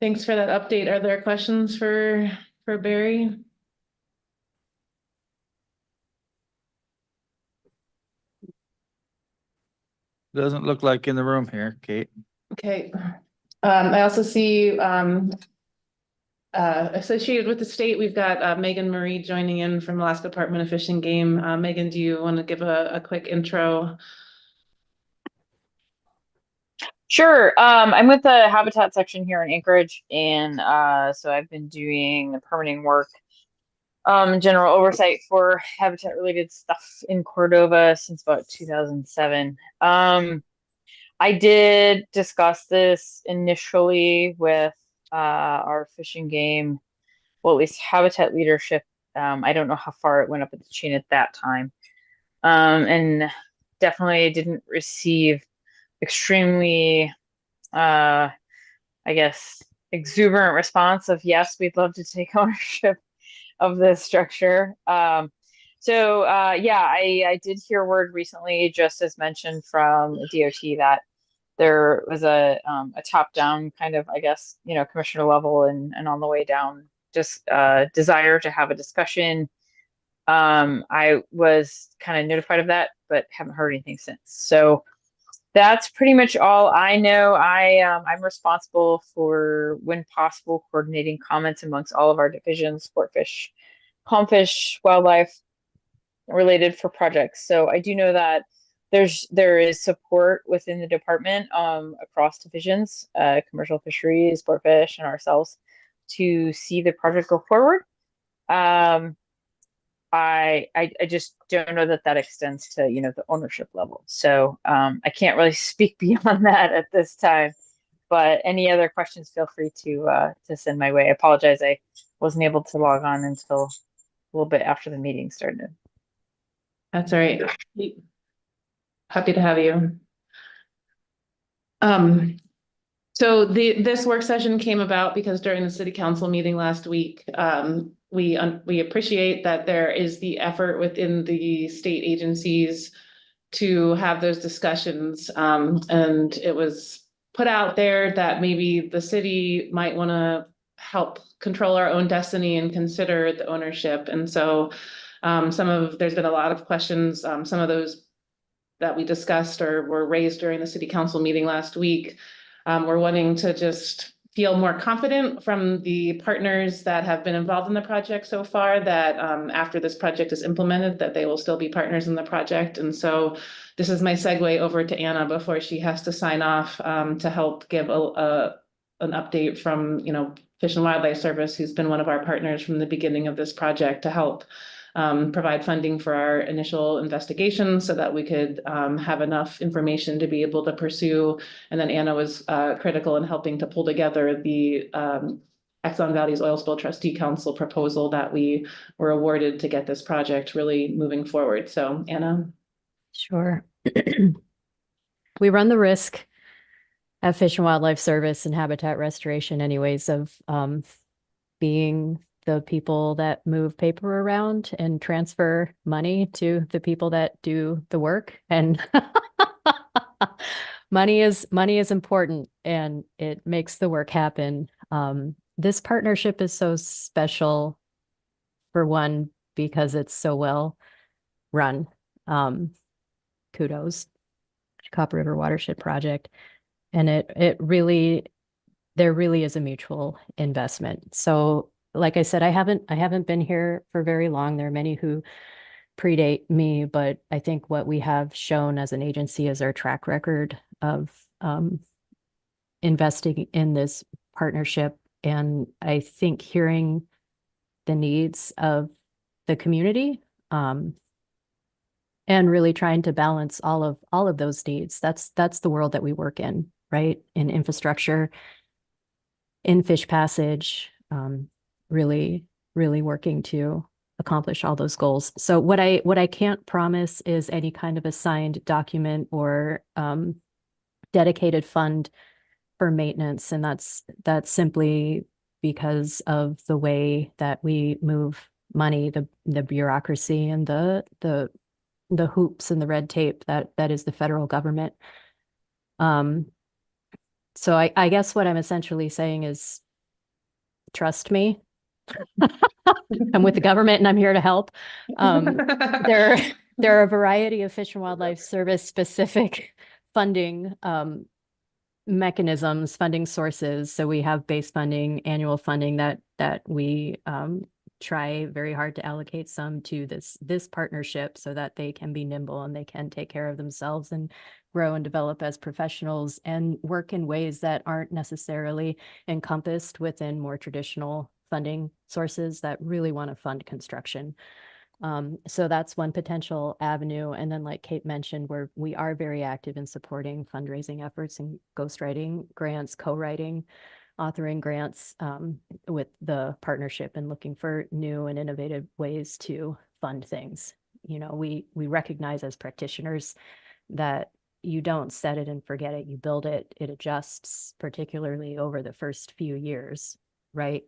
Thanks for that update. Are there questions for Barry? Doesn't look like in the room here, Kate. Okay. I also see associated with the state, we've got Megan Marie joining in from Alaska Department of Fish and Game. Megan, do you want to give a quick intro? Sure. I'm with the habitat section here in Anchorage, and so I've been doing permitting work, general oversight for habitat related stuff in Cordova since about 2007. I did discuss this initially with our Fish and Game, well, at least habitat leadership. I don't know how far it went up the chain at that time, and definitely didn't receive extremely, I guess, exuberant response of yes, we'd love to take ownership of this structure. So yeah, I did hear word recently, just as mentioned from DOT, that there was a top-down kind of, I guess, commissioner level and on the way down, just desire to have a discussion. I was kind of notified of that, but haven't heard anything since. So that's pretty much all I know. I'm responsible for, when possible, coordinating comments amongst all of our divisions, sport fish, calm fish, wildlife related for projects. So I do know that there is support within the department across divisions, commercial fisheries, sport fish, and ourselves to see the project go forward. I just don't know that extends to the ownership level. So I can't really speak beyond that at this time. But any other questions, feel free to send my way. I apologize, I wasn't able to log on until a little bit after the meeting started. That's all right. Happy to have you. So this work session came about because during the city council meeting last week, we appreciate that there is the effort within the state agencies to have those discussions. And it was put out there that maybe the city might want to help control our own destiny and consider the ownership. And so there's been a lot of questions, some of those that we discussed or were raised during the city council meeting last week. We're wanting to just feel more confident from the partners that have been involved in the project so far that after this project is implemented, that they will still be partners in the project. And so this is my segue over to Anna before she has to sign off to help give an update from, Fish and Wildlife Service, who's been one of our partners from the beginning of this project to help provide funding for our initial investigation so that we could have enough information to be able to pursue. And then Anna was critical in helping to pull together the Exxon Valdez Oil Spill Trustee Council proposal that we were awarded to get this project really moving forward. So Anna. Sure. We run the risk at Fish and Wildlife Service and Habitat Restoration anyways of being the people that move paper around and transfer money to the people that do the work. And money is important and it makes the work happen. This partnership is so special, for one, because it's so well run. Kudos to Copper River Watershed Project. And there really is a mutual investment. So like I said, I haven't been here for very long. There are many who predate me, but I think what we have shown as an agency is our track record of investing in this partnership. And I think hearing the needs of the community, and really trying to balance all of those needs. That's the world that we work in, right? In infrastructure, in fish passage, really working to accomplish all those goals. So what I can't promise is any kind of a signed document or dedicated fund for maintenance, and that's simply because of the way that we move money, the bureaucracy and the hoops and the red tape that is the federal government. So I guess what I'm essentially saying is, trust me. I'm with the government and I'm here to help. There are a variety of Fish and Wildlife Service specific funding mechanisms, funding sources. So we have base funding, annual funding that we try very hard to allocate some to this partnership so that they can be nimble and they can take care of themselves and grow and develop as professionals and work in ways that aren't necessarily encompassed within more traditional funding sources that really want to fund construction. So that's one potential avenue. And then like Kate mentioned, we are very active in supporting fundraising efforts and ghostwriting grants, co-writing, authoring grants with the partnership and looking for new and innovative ways to fund things. We recognize as practitioners that you don't set it and forget it, you build it, it adjusts, particularly over the first few years, right?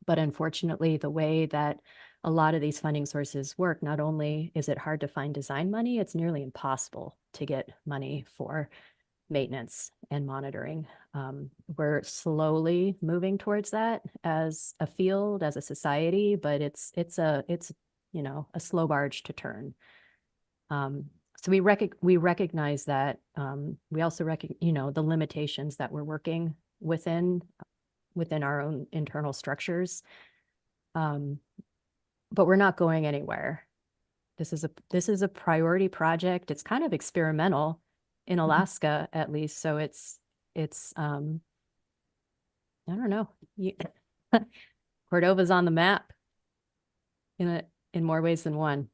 But unfortunately, the way that a lot of these funding sources work, not only is it hard to find design money, it's nearly impossible to get money for maintenance and monitoring. We're slowly moving towards that as a field, as a society, but it's a slow barge to turn. So we recognize that. We also recognize, the limitations that we're working within our own internal structures. But we're not going anywhere. This is a priority project. It's kind of experimental in Alaska, at least. So it's I don't know. Cordova's on the map in more ways than one.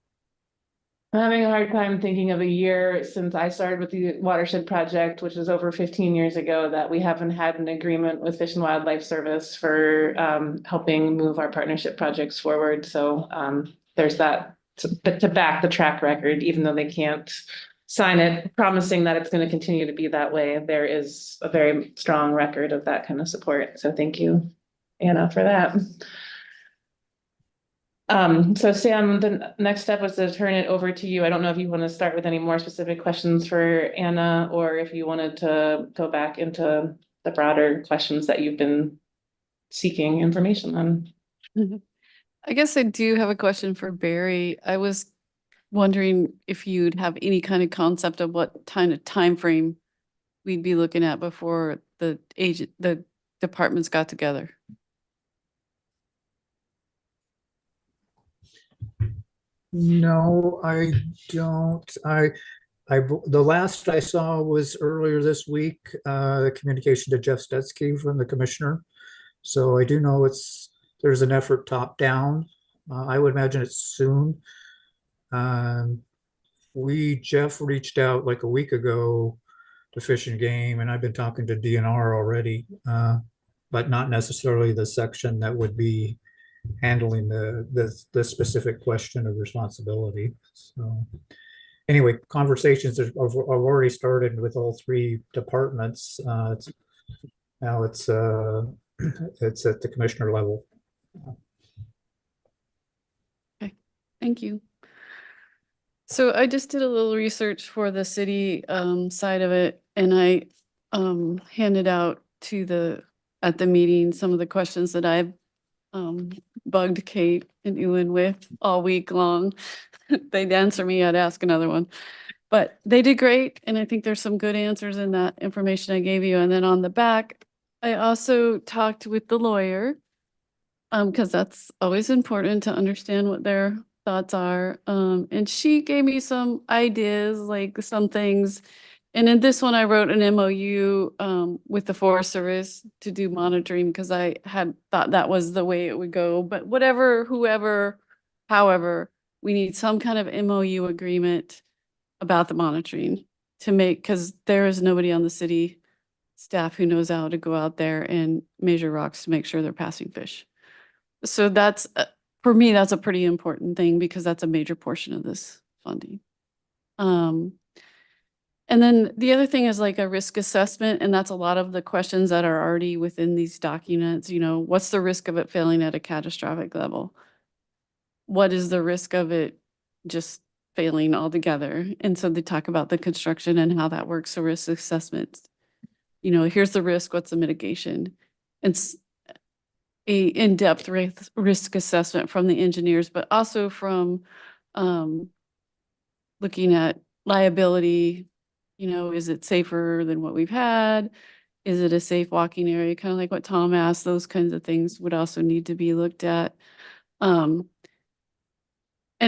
I'm having a hard time thinking of a year since I started with the watershed project, which was over 15 years ago, that we haven't had an agreement with Fish and Wildlife Service for helping move our partnership projects forward. So there's that to back the track record, even though they can't sign it, promising that it's going to continue to be that way. There is a very strong record of that kind of support. So thank you, Anna, for that. So Sam, the next step was to turn it over to you. I don't know if you want to start with any more specific questions for Anna, or if you wanted to go back into the broader questions that you've been seeking information on. I guess I do have a question for Barry. I was wondering if you'd have any kind of concept of what kind of time frame we'd be looking at before the departments got together. No, I don't. the last I saw was earlier this week, the communication to Jeff Stetsky from the commissioner. So I do know there's an effort top down. I would imagine it's soon. Jeff reached out like a week ago to Fish and Game, and I've been talking to DNR already, but not necessarily the section that would be handling the specific question of responsibility. So anyway, conversations have already started with all three departments. Now it's at the commissioner level. Thank you. So I just did a little research for the city side of it, and I handed out at the meeting some of the questions that I've bugged Kate and Ewan with all week long. They'd answer me, I'd ask another one. But they did great, and I think there's some good answers in that information I gave you. And then on the back, I also talked with the lawyer, because that's always important to understand what their thoughts are. And she gave me some ideas, like some things. And in this one, I wrote an MOU with the Forest Service to do monitoring, because I had thought that was the way it would go. But whatever, whoever, however, we need some kind of MOU agreement about the monitoring to make, because there is nobody on the city staff who knows how to go out there and measure rocks to make sure they're passing fish. So that's, for me, that's a pretty important thing, because that's a major portion of this funding. And then the other thing is like a risk assessment, and that's a lot of the questions that are already within these documents. What's the risk of it failing at a catastrophic level? What is the risk of it just failing altogether? And so they talk about the construction and how that works. So risk assessments, here's the risk, what's the mitigation? It's a in-depth risk assessment from the engineers, but also from looking at liability. Is it safer than what we've had? Is it a safe walking area? Kind of like what Tom asked, those kinds of things would also need to be looked at. And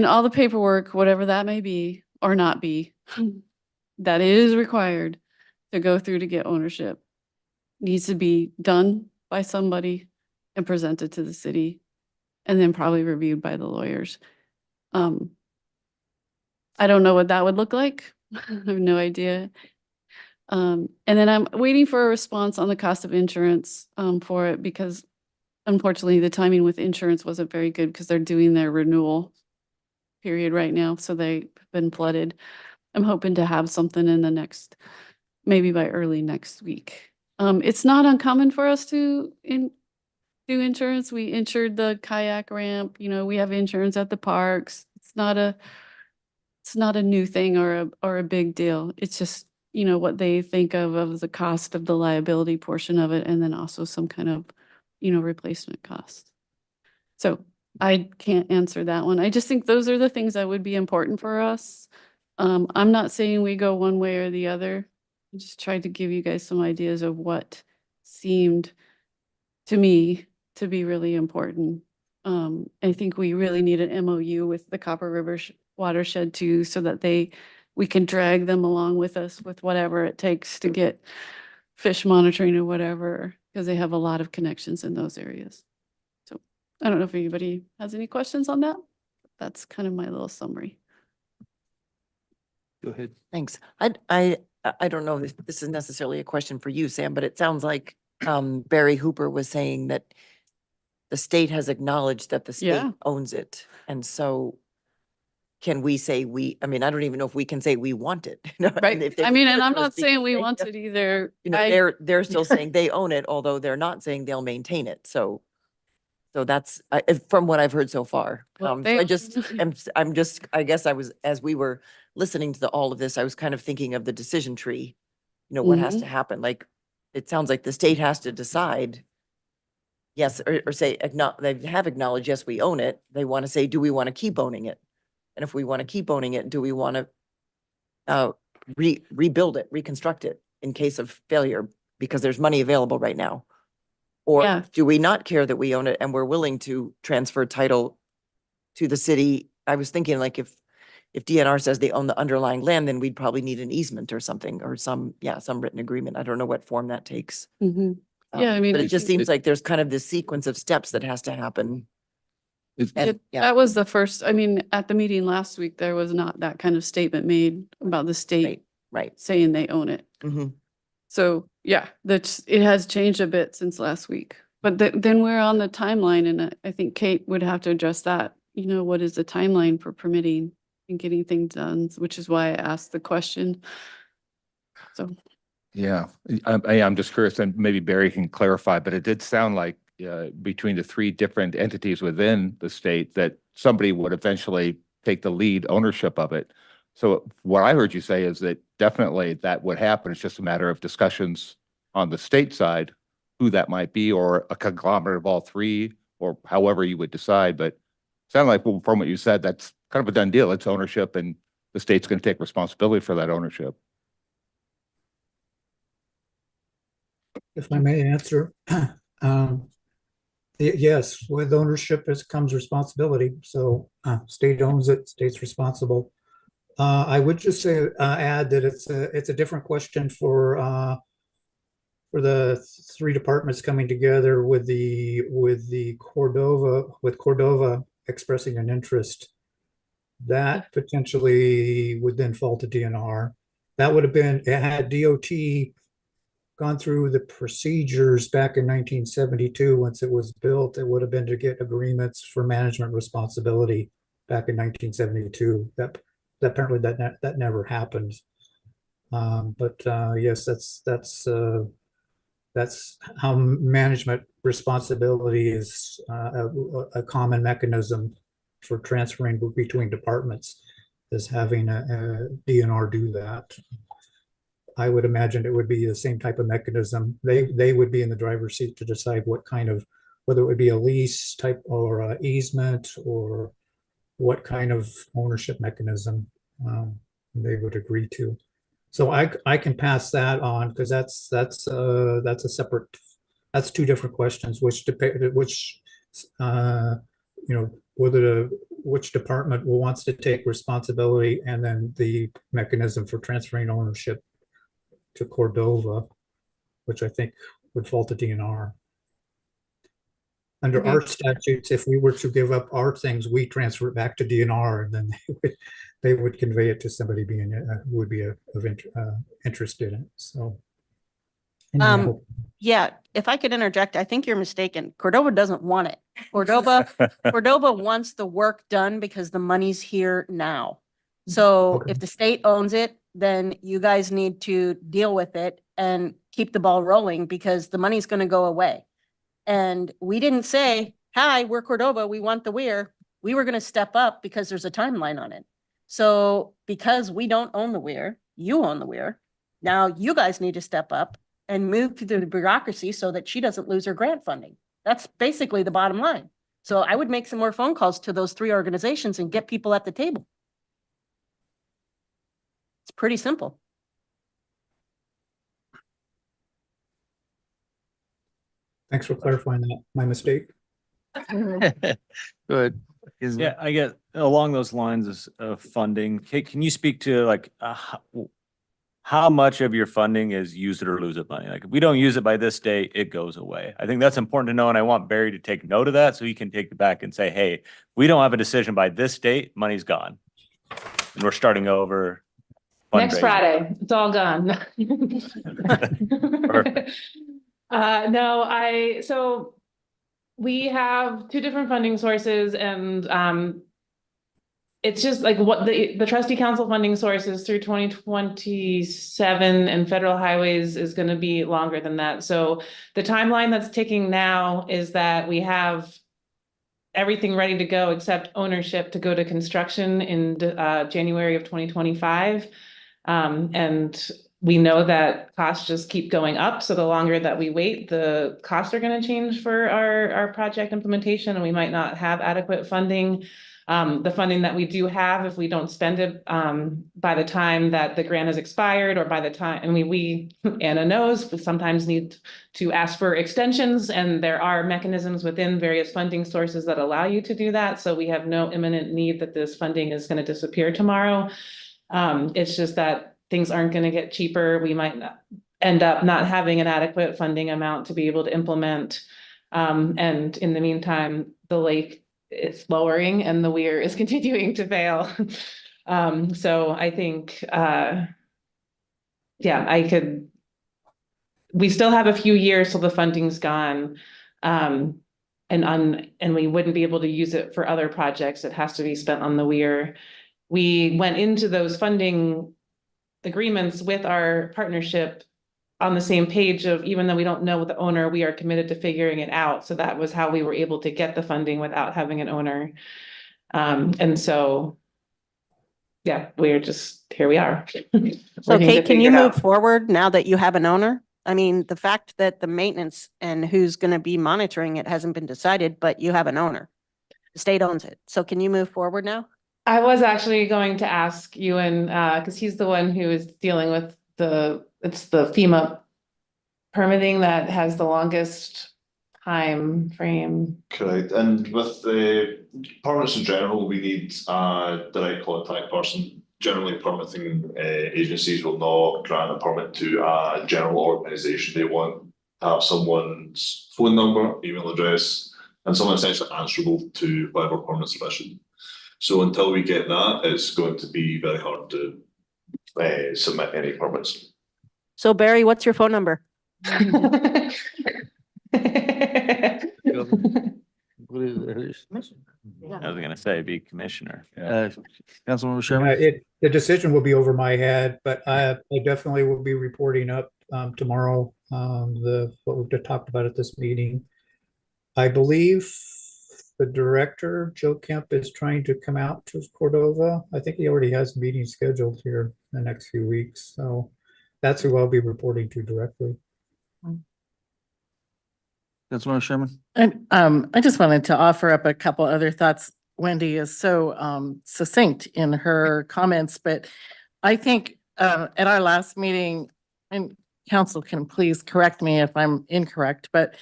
all the paperwork, whatever that may be or not be, that is required to go through to get ownership, needs to be done by somebody and presented to the city, and then probably reviewed by the lawyers. I don't know what that would look like. I have no idea. And then I'm waiting for a response on the cost of insurance for it, because unfortunately the timing with insurance wasn't very good, because they're doing their renewal period right now. So they've been flooded. I'm hoping to have something in the next, maybe by early next week. It's not uncommon for us to do insurance. We insured the kayak ramp. We have insurance at the parks. It's not a new thing or a big deal. It's just, what they think of the cost of the liability portion of it, and then also some kind of, replacement cost. So I can't answer that one. I just think those are the things that would be important for us. I'm not saying we go one way or the other. I just tried to give you guys some ideas of what seemed to me to be really important. I think we really need an MOU with the Copper River watershed too, so that we can drag them along with us with whatever it takes to get fish monitoring or whatever, because they have a lot of connections in those areas. So I don't know if anybody has any questions on that. That's kind of my little summary. Go ahead. Thanks. I don't know if this is necessarily a question for you, Sam, but it sounds like Barry Hooper was saying that the state has acknowledged that the state Yeah. owns it. And so can we say I mean, I don't even know if we can say we want it. Right. And if they I mean, and refer I'm to us not saying we because want it either. they're still saying they own it, although they're not saying they'll maintain it. So that's from what I've heard so far. Well, So I guess as we were listening to all of this, I was kind of thinking of the decision tree. What has to happen? Like, it sounds like the state has to decide yes, or say, they have acknowledged, yes, we own it. They want to say, do we want to keep owning it? And if we want to keep owning it, do we want to rebuild it, reconstruct it in case of failure, because there's money available right now? Or Yeah. do we not care that we own it and we're willing to transfer title to the city? I was thinking, like, if if DNR says they own the underlying land, then we'd probably need an easement or something, or some written agreement. I don't know what form that takes. Mhm. Yeah, I mean, But I it just think seems like there's kind of this sequence of steps that has to happen. It's- And, yeah, that was the first, I mean, at the meeting last week, there was not that kind of statement made about the state right. saying they own it. Mhm. So, yeah, it has changed a bit since last week. But then we're on the timeline, and I think Kate would have to address that. You know, what is the timeline for permitting and getting things done, which is why I asked the question. So, Yeah, I'm just curious, and maybe Barry can clarify, but it did sound like between the three different entities within the state that somebody would eventually take the lead ownership of it. So what I heard you say is that definitely that would happen. It's just a matter of discussions on the state side, who that might be, or a conglomerate of all three, or however you would decide. But it sounded like, well, from what you said, that's kind of a done deal. It's ownership, and the state's going to take responsibility for that ownership. If I may answer, yes, with ownership comes responsibility. So state owns it, state's responsible. I would just say add that it's a different question for the three departments coming together with Cordova expressing an interest. That potentially would then fall to DNR. That would have been, it had DOT gone through the procedures back in 1972, once it was built, it would have been to get agreements for management responsibility back in 1972. That apparently that never happened. But yes, that's how management responsibility is a common mechanism for transferring between departments, is having a DNR do that. I would imagine it would be the same type of mechanism. They would be in the driver's seat to decide what kind of, whether it would be a lease type or a easement, or what kind of ownership mechanism they would agree to. So I can pass that on, because that's a separate, that's two different questions, which whether which department wants to take responsibility, and then the mechanism for transferring ownership to Cordova, which I think would fall to DNR. Under Okay. our statutes, if we were to give up our things, we transfer it back to DNR, and then they would convey it to somebody who would be interested in it. So, anyhow. Yeah, if I could interject, I think you're mistaken. Cordova doesn't want it. Cordova wants the work done because the money's here now. So Okay. if the state owns it, then you guys need to deal with it and keep the ball rolling, because the money's going to go away. And we didn't say, hi, we're Cordova, we want the Weir. We were going to step up because there's a timeline on it. So because we don't own the Weir, you own the Weir. Now you guys need to step up and move through the bureaucracy so that she doesn't lose her grant funding. That's basically the bottom line. So I would make some more phone calls to those three organizations and get people at the table. It's pretty simple. Thanks for clarifying that. My mistake. Good. Yeah, I get along those lines of funding. Can you speak to like how much of your funding is use it or lose it money? Like if we don't use it by this day, it goes away. I think that's important to know, and I want Barry to take note of that so he can take it back and say, hey, if we don't have a decision by this date, money's gone. And we're starting over. Next fundraising. Friday, it's all gone. So we have two different funding sources, and it's just like what the trustee council funding source is through 2027, and federal highways is going to be longer than that. So the timeline that's ticking now is that we have everything ready to go except ownership to go to construction in January of 2025. And we know that costs just keep going up. So the longer that we wait, the costs are going to change for our project implementation, and we might not have adequate funding The funding that we do have, if we don't spend it, by the time that the grant has expired or by the time, and we, Anna knows, we sometimes need to ask for extensions, and there are mechanisms within various funding sources that allow you to do that. So we have no imminent need that this funding is going to disappear tomorrow. It's just that things aren't going to get cheaper. We might not end up not having an adequate funding amount to be able to implement. And in the meantime, the lake is lowering and the weir is continuing to fail. So I think, we still have a few years till the funding's gone. And we wouldn't be able to use it for other projects. It has to be spent on the weir. We went into those funding agreements with our partnership on the same page of, even though we don't know the owner, we are committed to figuring it out. So that was how we were able to get the funding without having an owner. And so, yeah, we're just, here we are. So Working to Kate, can you figure it move out. forward now that you have an owner? I mean, the fact that the maintenance and who's going to be monitoring it hasn't been decided, but you have an owner. The state owns it. So can you move forward now? I was actually going to ask Ewan, because he's the one who is dealing with it's the FEMA permitting that has the longest time frame. Correct. And with the permits in general, we need a direct contact person. Generally, permitting agencies will not grant a permit to a general organisation. They want to have someone's phone number, email address, and someone essentially answerable to whatever permits are issued. So until we get that, it's going to be very hard to submit any permits. So Barry, what's your phone number? What is it? I was gonna say, be commissioner. Councilmember Sherman? The decision will be over my head, but I definitely will be reporting up tomorrow, what we've just talked about at this meeting. I believe the director, Joe Kemp, is trying to come out to Cordova. I think he already has meetings scheduled here in the next few weeks. So that's who I'll be reporting to directly. Councilmember Sherman? And I just wanted to offer up a couple other thoughts. Wendy is so succinct in her comments, but I think at our last meeting, and council can please correct me if I'm incorrect, but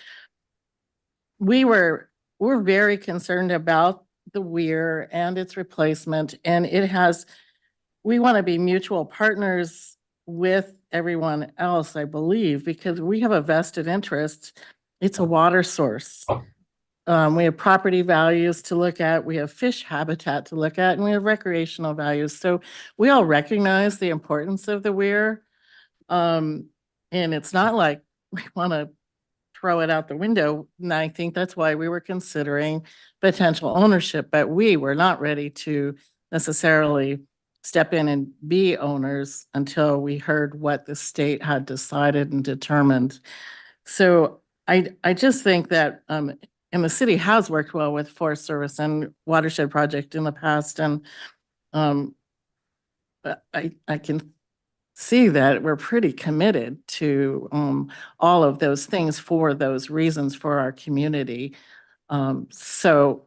we're very concerned about the weir and its replacement, and we want to be mutual partners with everyone else, I believe, because we have a vested interest. It's a water source. We have property values to look at, we have fish habitat to look at, and we have recreational values. So we all recognize the importance of the weir. And it's not like we want to throw it out the window. And I think that's why we were considering potential ownership, but we were not ready to necessarily step in and be owners until we heard what the state had decided and determined. So I just think that, and the city has worked well with Forest Service and Watershed Project in the past, and I can see that we're pretty committed to all of those things for those reasons for our community. So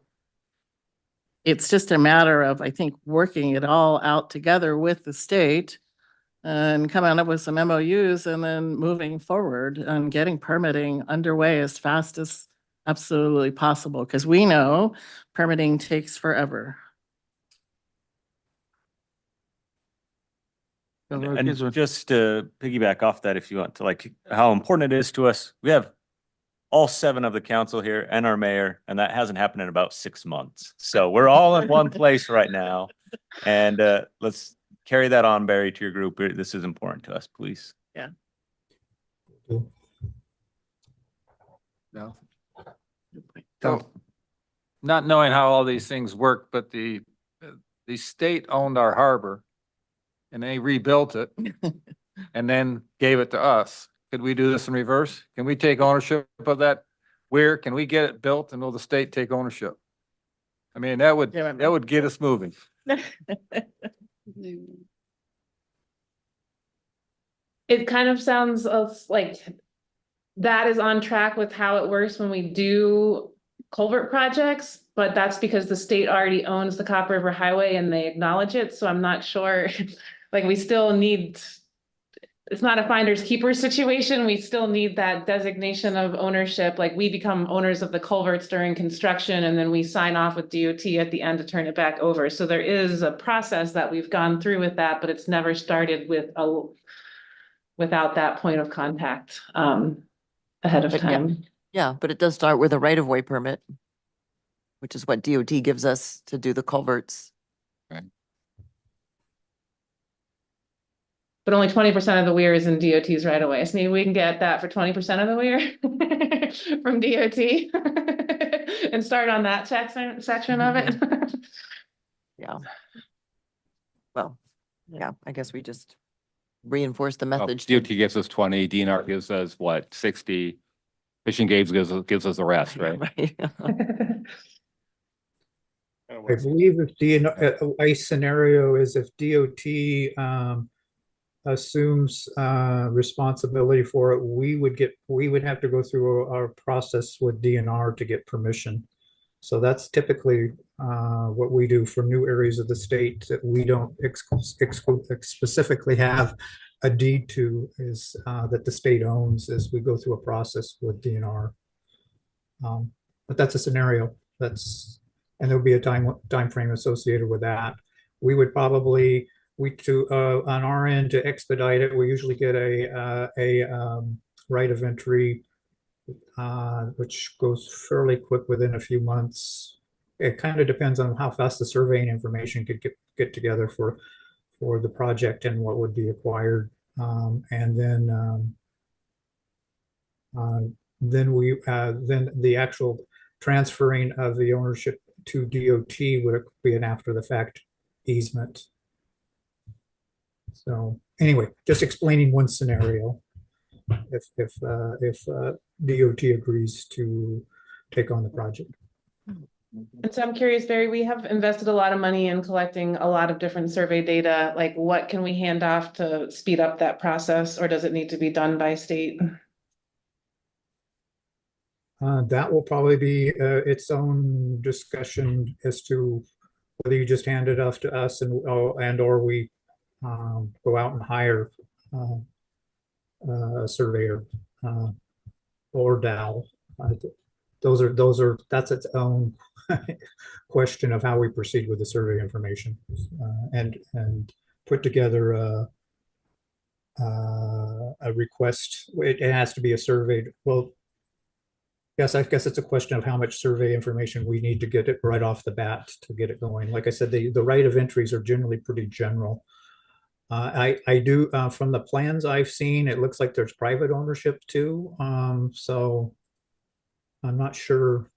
it's just a matter of, I think, working it all out together with the state and coming up with some MOUs and then moving forward and getting permitting underway as fast as absolutely possible, because we know permitting takes forever. And just to piggyback off that, if you want to, like, how important it is to us, we have all 7 of the council here and our mayor, and that hasn't happened in about 6 months. So we're all in one place right now. And let's carry that on, Barry, to your group. This is important to us, please. Yeah. No. So, not knowing how all these things work, but the state owned our harbor and they rebuilt it and then gave it to us. Could we do this in reverse? Can we take ownership of that? Where can we get it built and will the state take ownership? I mean, that would get us moving. It kind of sounds like that is on track with how it works when we do culvert projects. but that's because the state already owns the Copper River Highway and they acknowledge it, so I'm not sure, like, we still need, it's not a finders keepers situation, we still need that designation of ownership, like, we become owners of the culverts during construction, and then we sign off with DOT at the end to turn it back over, so there is a process that we've gone through with that, but it's never started with without that point of contact, ahead of But yeah. time. Yeah, but it does start with a right-of-way permit, which is what DOT gives us to do the culverts. But only 20% of the Weir is in DOT's right away. So maybe we can get that for 20% of the Weir from DOT and start on that section of it. Yeah. Well, yeah, I guess we just reinforce the Well, message. DOT gives us 20, DNR gives us what, 60? Fishing Games gives us the rest, right? Right. I believe if a scenario is if DOT assumes responsibility for it, we would have to go through our process with DNR to get permission. So that's typically what we do for new areas of the state that we don't specifically have a deed to, is that the state owns, is we go through a process with DNR. But that's a scenario. And there'll be a time frame associated with that. We would probably, on our end, to expedite it, we usually get a right of entry, which goes fairly quick within a few months. It kind of depends on how fast the surveying information could get together for the project and what would be acquired. And then the actual transferring of the ownership to DOT would be an after the fact easement. So anyway, just explaining one scenario. If DOT agrees to take on the project. And so I'm curious, Barry, we have invested a lot of money in collecting a lot of different survey data. Like, what can we hand off to speed up that process, or does it need to be done by state? That will probably be its own discussion as to whether you just hand it off to us and or we go out and hire a surveyor or DAO. That's its own question of how we proceed with the survey information and put together a request. It has to be a surveyed. Well, yes, I guess it's a question of how much survey information we need to get it right off the bat to get it going. Like I said, the right of entries are generally pretty general. I do, from the plans I've seen, it looks like there's private ownership too. So I'm not sure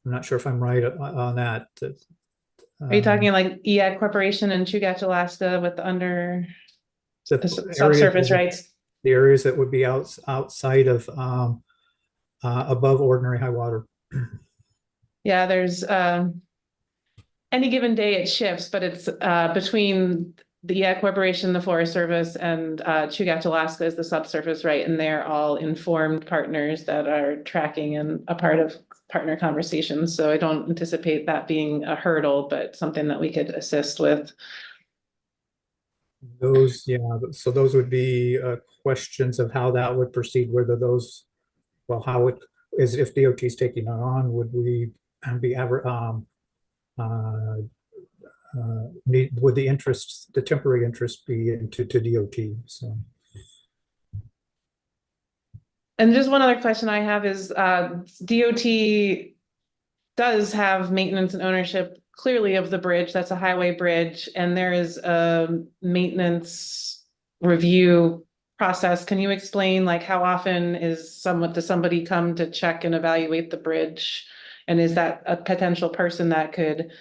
if I'm right on that. Are you talking like Eyak Corporation in Chugach, Alaska with the subsurface rights? The areas that would be outside of above ordinary high water. Yeah, there's any given day it shifts, but it's between the Eyak Corporation, the Forest Service, and Chugach, Alaska is the subsurface right, and they're all informed partners that are tracking and a part of partner conversations. So I don't anticipate that being a hurdle, but something that we could assist with. Those, yeah, so those would be questions of how that would proceed, whether those, well, how it is, if DOT is taking it on, would we be ever, would the temporary interest be into DOT? So. And just one other question I have is DOT does have maintenance and ownership clearly of the bridge. That's a highway bridge, and there is a maintenance review process. Can you explain, like, how often does somebody come to check and evaluate the bridge? And is that a potential person that could,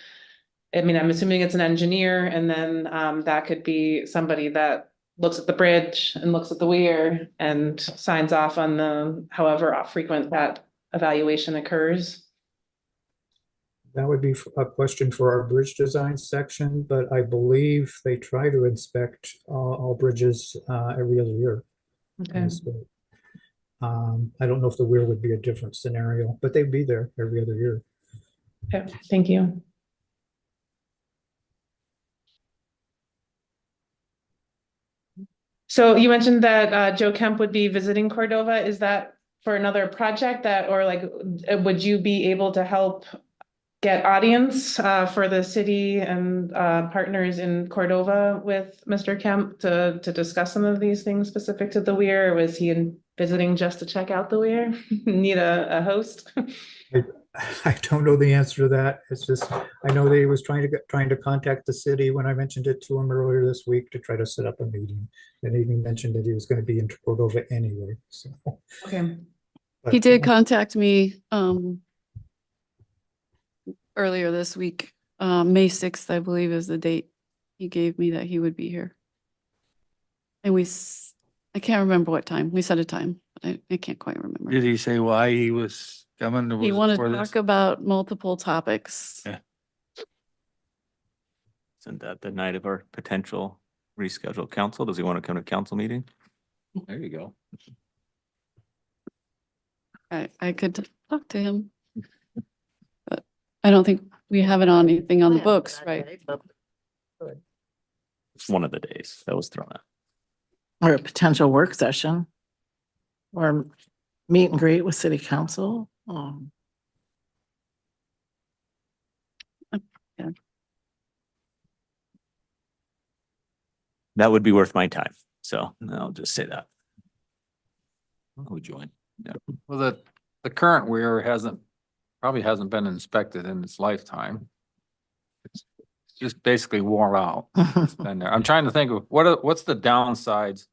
I mean, I'm assuming it's an engineer, and then that could be somebody that looks at the bridge and looks at the weir and signs off on however frequent that evaluation occurs. That would be a question for our bridge design section, but I believe they try to inspect all bridges every other year. Okay. So, I don't know if the weir would be a different scenario, but they'd be there every other year. Okay, thank you. So you mentioned that Joe Kemp would be visiting Cordova. Is that for another project that, or like, would you be able to help get audience for the city and partners in Cordova with Mr. Kemp to discuss some of these things specific to the Weir? Or was he visiting just to check out the Weir? Need a host? I don't know the answer to that. It's just, I know that he was trying to contact the city when I mentioned it to him earlier this week to try to set up a meeting. And he even mentioned that he was going to be in Cordova anyway, so. Okay. He But, did contact me earlier this week. May 6th, I believe, is the date he gave me that he would be here. And I can't remember what time. We set a time, but I can't quite remember. Did he say why he was coming? He Was it wanted for to this? talk about multiple topics. Yeah. Isn't that the night of our potential rescheduled council? Does he want to come to council meeting? There you go. I could talk to him. But I don't think we have it on anything on the books, right? It's one of the days that was thrown out. Or a potential work session. Or meet and greet with city council. That would be worth my time. So I'll just say that. I'll join. Yeah. Well, the current Weir probably hasn't been inspected in its lifetime. It's just basically wore out. It's been there. I'm trying to think of what's the downsides?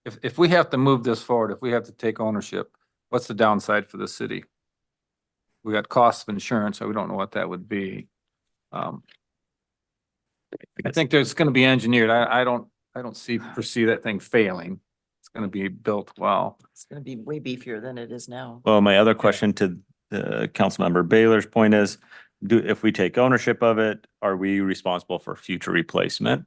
If we have to move this forward, if we have to take ownership, what's the downside for the city? We got costs of insurance, so we don't know what that would be. I think there's gonna be engineered. I don't foresee that thing failing. It's gonna be built well. It's gonna be way beefier than it is now. Well, my other question to the Councilmember Baylor's point is, if we take ownership of it, are we responsible for future replacement?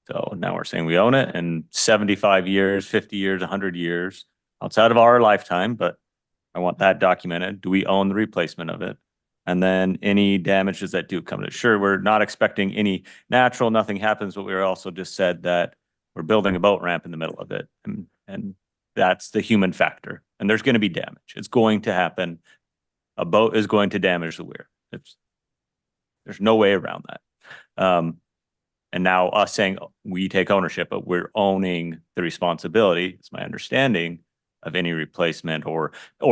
So now we're saying we own it in 75 years, 50 years, 100 years, outside of our lifetime, but I want that documented. Do we own the replacement of it? And then any damages that do come to it. Sure, we're not expecting any natural, nothing happens, but we also just said that we're building a boat ramp in the middle of it. And that's the human factor. And there's going to be damage. It's going to happen. A boat is going to damage the Weir. There's no way around that. And now us saying we take ownership, but we're owning the responsibility, it's my understanding, of any replacement or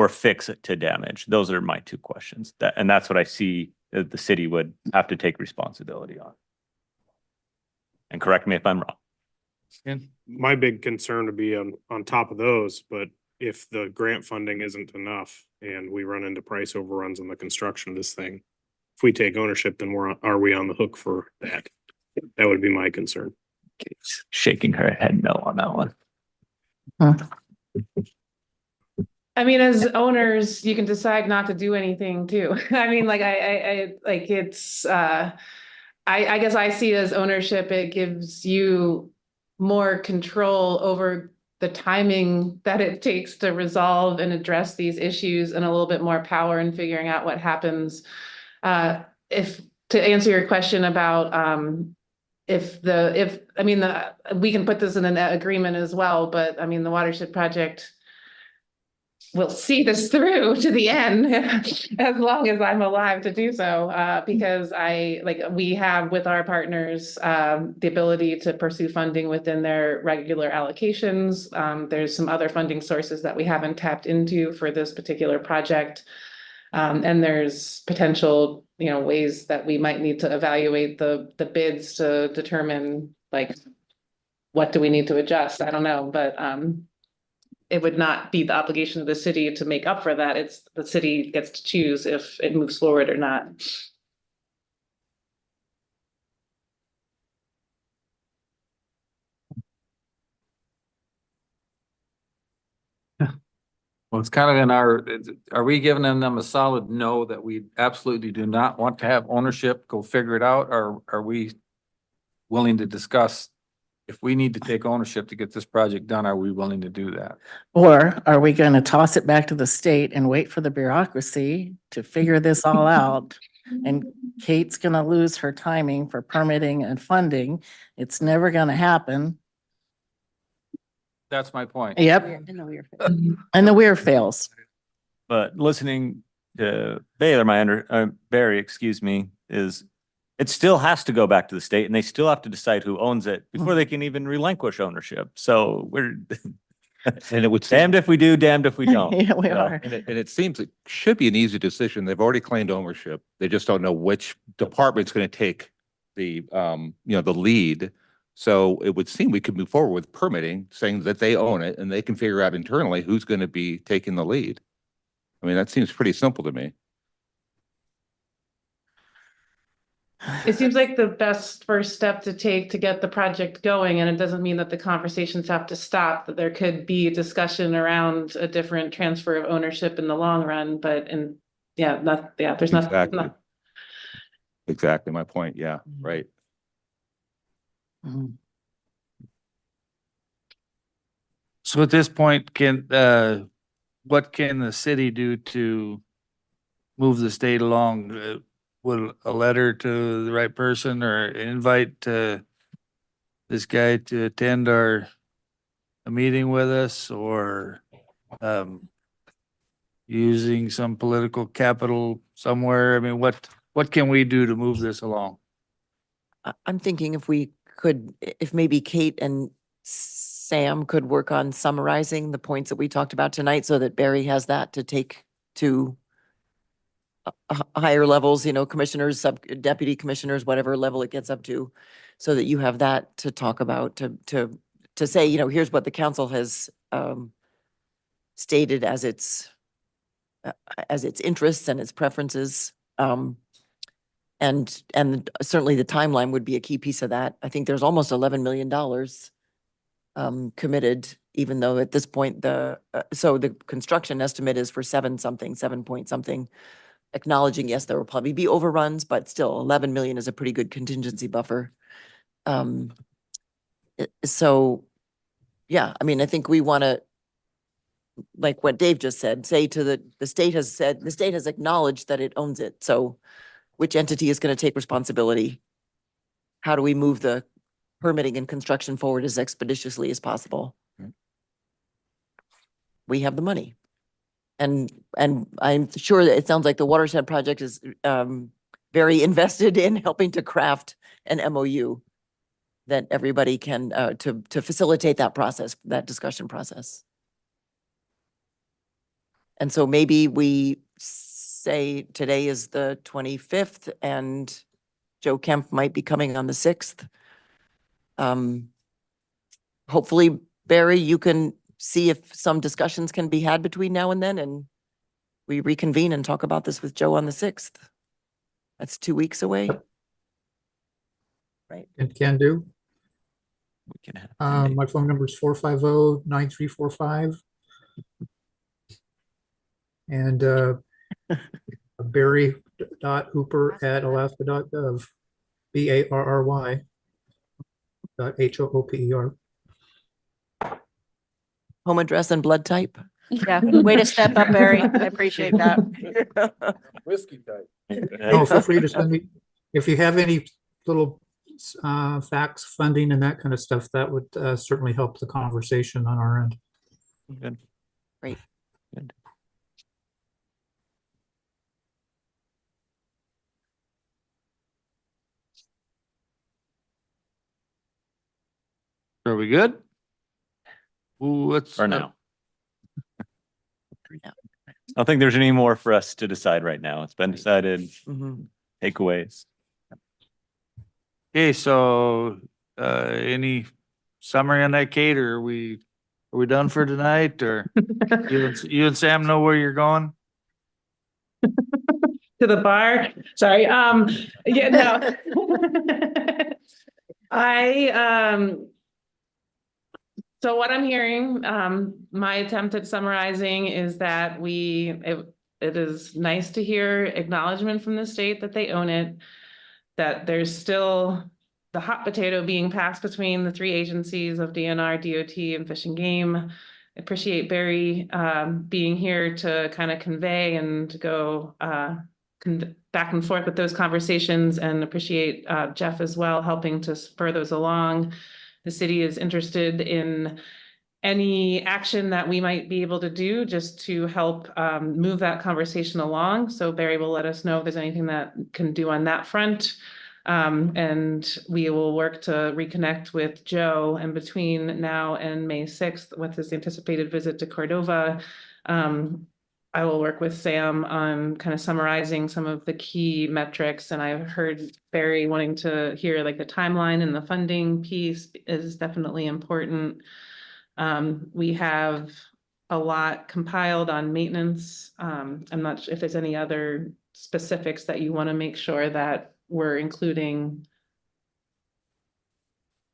fix it to damage. Those are my two questions. And that's what I see that the city would have to take responsibility on. And correct me if I'm wrong. My big concern would be on top of those, but if the grant funding isn't enough and we run into price overruns on the construction of this thing, if we take ownership, then are we on the hook for that? That would be my concern. Shaking her head no on that one. I mean, as owners, you can decide not to do anything too. I mean, like I like it's I guess I see it as ownership. It gives you more control over the timing that it takes to resolve and address these issues, and a little bit more power in figuring out what happens. If to answer your question about we can put this in an agreement as well, but I mean, the watershed project will see this through to the end as long as I'm alive to do so, because we have with our partners the ability to pursue funding within their regular allocations. There's some other funding sources that we haven't tapped into for this particular project. And there's potential, ways that we might need to evaluate the bids to determine what do we need to adjust? I don't know, but it would not be the obligation of the city to make up for that. It's the city gets to choose if it moves forward or not. Well, it's kind of are we giving them a solid no that we absolutely do not want to have ownership, go figure it out? Or are we willing to discuss if we need to take ownership to get this project done, are we willing to do that? Or are we going to toss it back to the state and wait for the bureaucracy to figure this all out? and Kate's gonna lose her timing for permitting and funding. It's never gonna happen. That's my point. Yep, And the Weir and the Weir fails. But listening to Barry, excuse me, is it still has to go back to the state and they still have to decide who owns it before they can even relinquish ownership. So we're And it would seem, damned if we do, damned if we don't. Yeah, we So, are. and it seems it should be an easy decision. They've already claimed ownership. They just don't know which department's going to take the, the lead. So it would seem we could move forward with permitting, saying that they own it and they can figure out internally who's going to be taking the lead. I mean, that seems pretty simple to me. It seems like the best first step to take to get the project going, and it doesn't mean that the conversations have to stop, that there could be a discussion around a different transfer of ownership in the long run, but there's nothing. Exactly. Exactly my point. Yeah, right. Mhm. So at this point, what can the city do to move the state along? Will a letter to the right person or invite this guy to attend a meeting with us, or using some political capital somewhere? I mean, what can we do to move this along? I'm thinking if maybe Kate and Sam could work on summarizing the points that we talked about tonight so that Barry has that to take to higher levels, commissioners, deputy commissioners, whatever level it gets up to, so that you have that to talk about, to say, here's what the council has stated as its interests and its preferences. And certainly the timeline would be a key piece of that. I think there's almost $11 million committed, even though at this point so the construction estimate is for 7 point something. Acknowledging, yes, there will probably be overruns, but still 11 million is a pretty good contingency buffer. So, yeah, I mean, I think we want to, like what Dave just said, say to the state has acknowledged that it owns it. So which entity is going to take responsibility? How do we move the permitting and construction forward as expeditiously as possible? We have the money. And I'm sure that it sounds like the watershed project is very invested in helping to craft an MOU that everybody can to facilitate that process, that discussion process. And so maybe we say today is the 25th and Joe Kemp might be coming on the 6th. Hopefully, Barry, you can see if some discussions can be had between now and then, and we reconvene and talk about this with Joe on the 6th. That's 2 weeks away. Right. It can do. we can have My phone number is 450-9345. And Barry.Hooper@alaska.gov. BARRY.HOOPER. Home address and blood type. Yeah, way to step up, Barry. I appreciate that. Whiskey type. No, feel free to send me, if you have any little facts, funding and that kind of stuff, that would certainly help the conversation on our end. Good. Great. Good. Are we good? What's For now. I don't think there's any more for us to decide right now. It's been decided. Mhm. Takeaways. Okay, so any summary on that, Kate, or are we done for tonight, or you and Sam know where you're going? To the bar. Sorry. Yeah, no. So what I'm hearing, my attempt at summarizing is that it is nice to hear acknowledgement from the state that they own it, that there's still the hot potato being passed between the 3 agencies of DNR, DOT, and Fish and Game. I appreciate Barry being here to kind of convey and to go back and forth with those conversations, and appreciate Jeff as well, helping to spur those along. The city is interested in any action that we might be able to do just to help move that conversation along. So Barry will let us know if there's anything that can do on that front. And we will work to reconnect with Joe, and between now and May 6th, with his anticipated visit to Cordova, I will work with Sam on kind of summarizing some of the key metrics. And I've heard Barry wanting to hear like the timeline, and the funding piece is definitely important. We have a lot compiled on maintenance. I'm not sure if there's any other specifics that you want to make sure that we're including.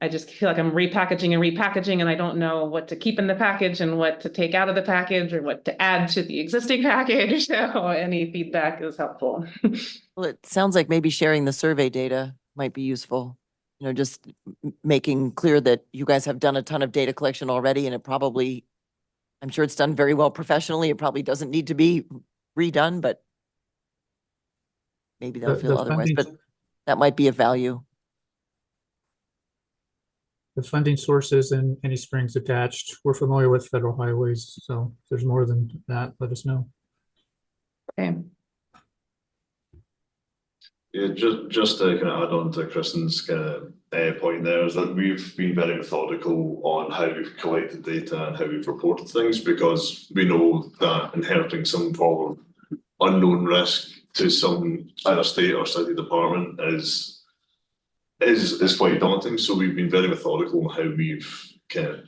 I just feel like I'm repackaging, and I don't know what to keep in the package and what to take out of the package, or what to add to the existing package. So any feedback is helpful. Well, it sounds like maybe sharing the survey data might be useful. You know, just making clear that you guys have done a ton of data collection already, and it probably, I'm sure it's done very well professionally. It probably doesn't need to be redone, but maybe they'll feel otherwise, but that might be of value. The funding sources and any strings attached. We're familiar with federal highways, so if there's more than that, let us know. Okay. Yeah, just to kind of add on to Kristen's kind of point there, is that we've been very methodical on how we've collected data and how we've reported things, because we know that inheriting some form of unknown risk to some either state or city department is quite daunting. So we've been very methodical in how we've kind of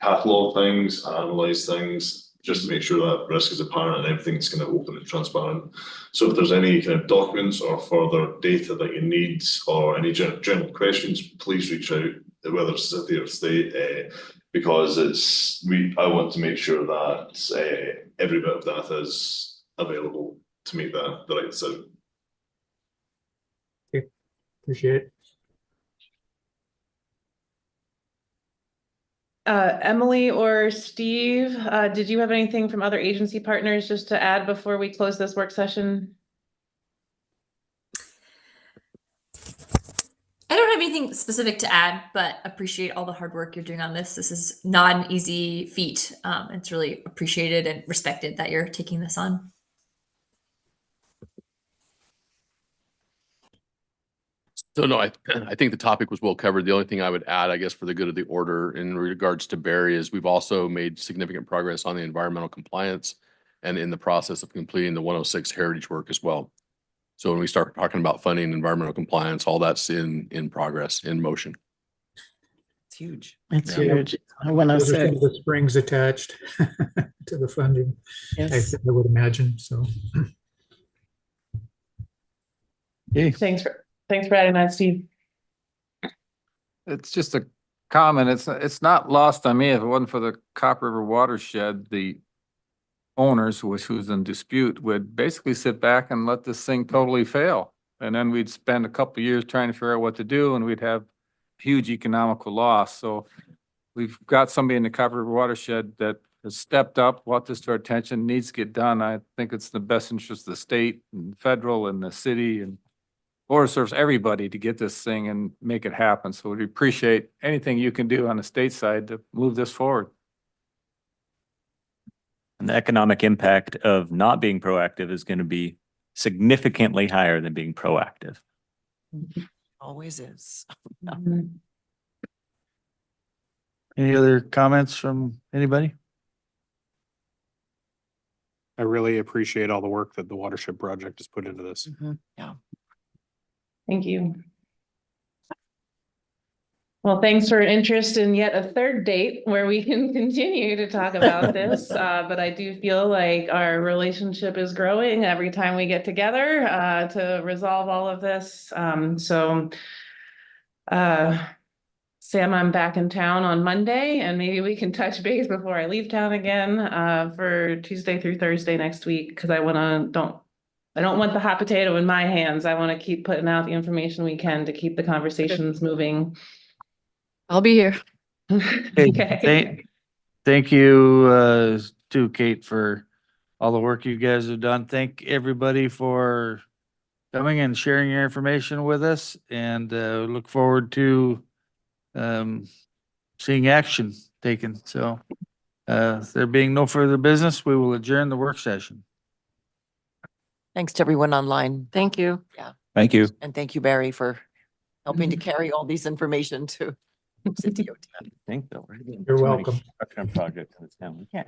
cataloged things, analysed things, just to make sure that risk is apparent and everything's kind of open and transparent. So if there's any kind of documents or further data that you need, or any general questions, please reach out, whether it's city or state, because I want to make sure that every bit of data is available to make the right decision. Okay, appreciate it. Emily or Steve, did you have anything from other agency partners just to add before we close this work session? I don't have anything specific to add, but appreciate all the hard work you're doing on this. This is not an easy feat. It's really appreciated and respected that you're taking this on. So no, I think the topic was well covered. The only thing I would add, I guess, for the good of the order in regards to Barry, is we've also made significant progress on the environmental compliance and in the process of completing the 106 heritage work as well. So when we start talking about funding environmental compliance, all that's in progress, in motion. It's huge. It's huge. I want to Those are some say, of the springs attached to the funding, yes. I would imagine, so. Thanks for adding that, Steve. It's just a comment. It's not lost on me. If it wasn't for the Copper River watershed, the owners, who's in dispute, would basically sit back and let this thing totally fail. And then we'd spend a couple of years trying to figure out what to do, and we'd have huge economical loss. So we've got somebody in the Copper River watershed that has stepped up, brought this to our attention, needs to get done. I think it's in the best interest of the state and federal and the city, and Forest serves everybody to get this thing and make it happen. So we appreciate anything you can do on the state side to move this forward. And the economic impact of not being proactive is going to be significantly higher than being proactive. Always is. Any other comments from anybody? I really appreciate all the work that the Watershed Project has put into this. Yeah. Thank you. Well, thanks for interest in yet a third date where we can continue to talk about this. But I do feel like our relationship is growing every time we get together to resolve all of this. Sam, I'm back in town on Monday, and maybe we can touch base before I leave town again for Tuesday through Thursday next week, because I don't want the hot potato in my hands. I want to keep putting out the information we can to keep the conversations moving. I'll be here. Okay. Thank you to Kate for all the work you guys have done. Thank everybody for coming and sharing your information with us, and look forward to seeing action taken. So there being no further business, we will adjourn the work session. Thanks to everyone online. Thank you. Thank you. And thank you, Barry, for helping to carry all these information to. I think though, right? You're welcome. Construction projects in this town. We can't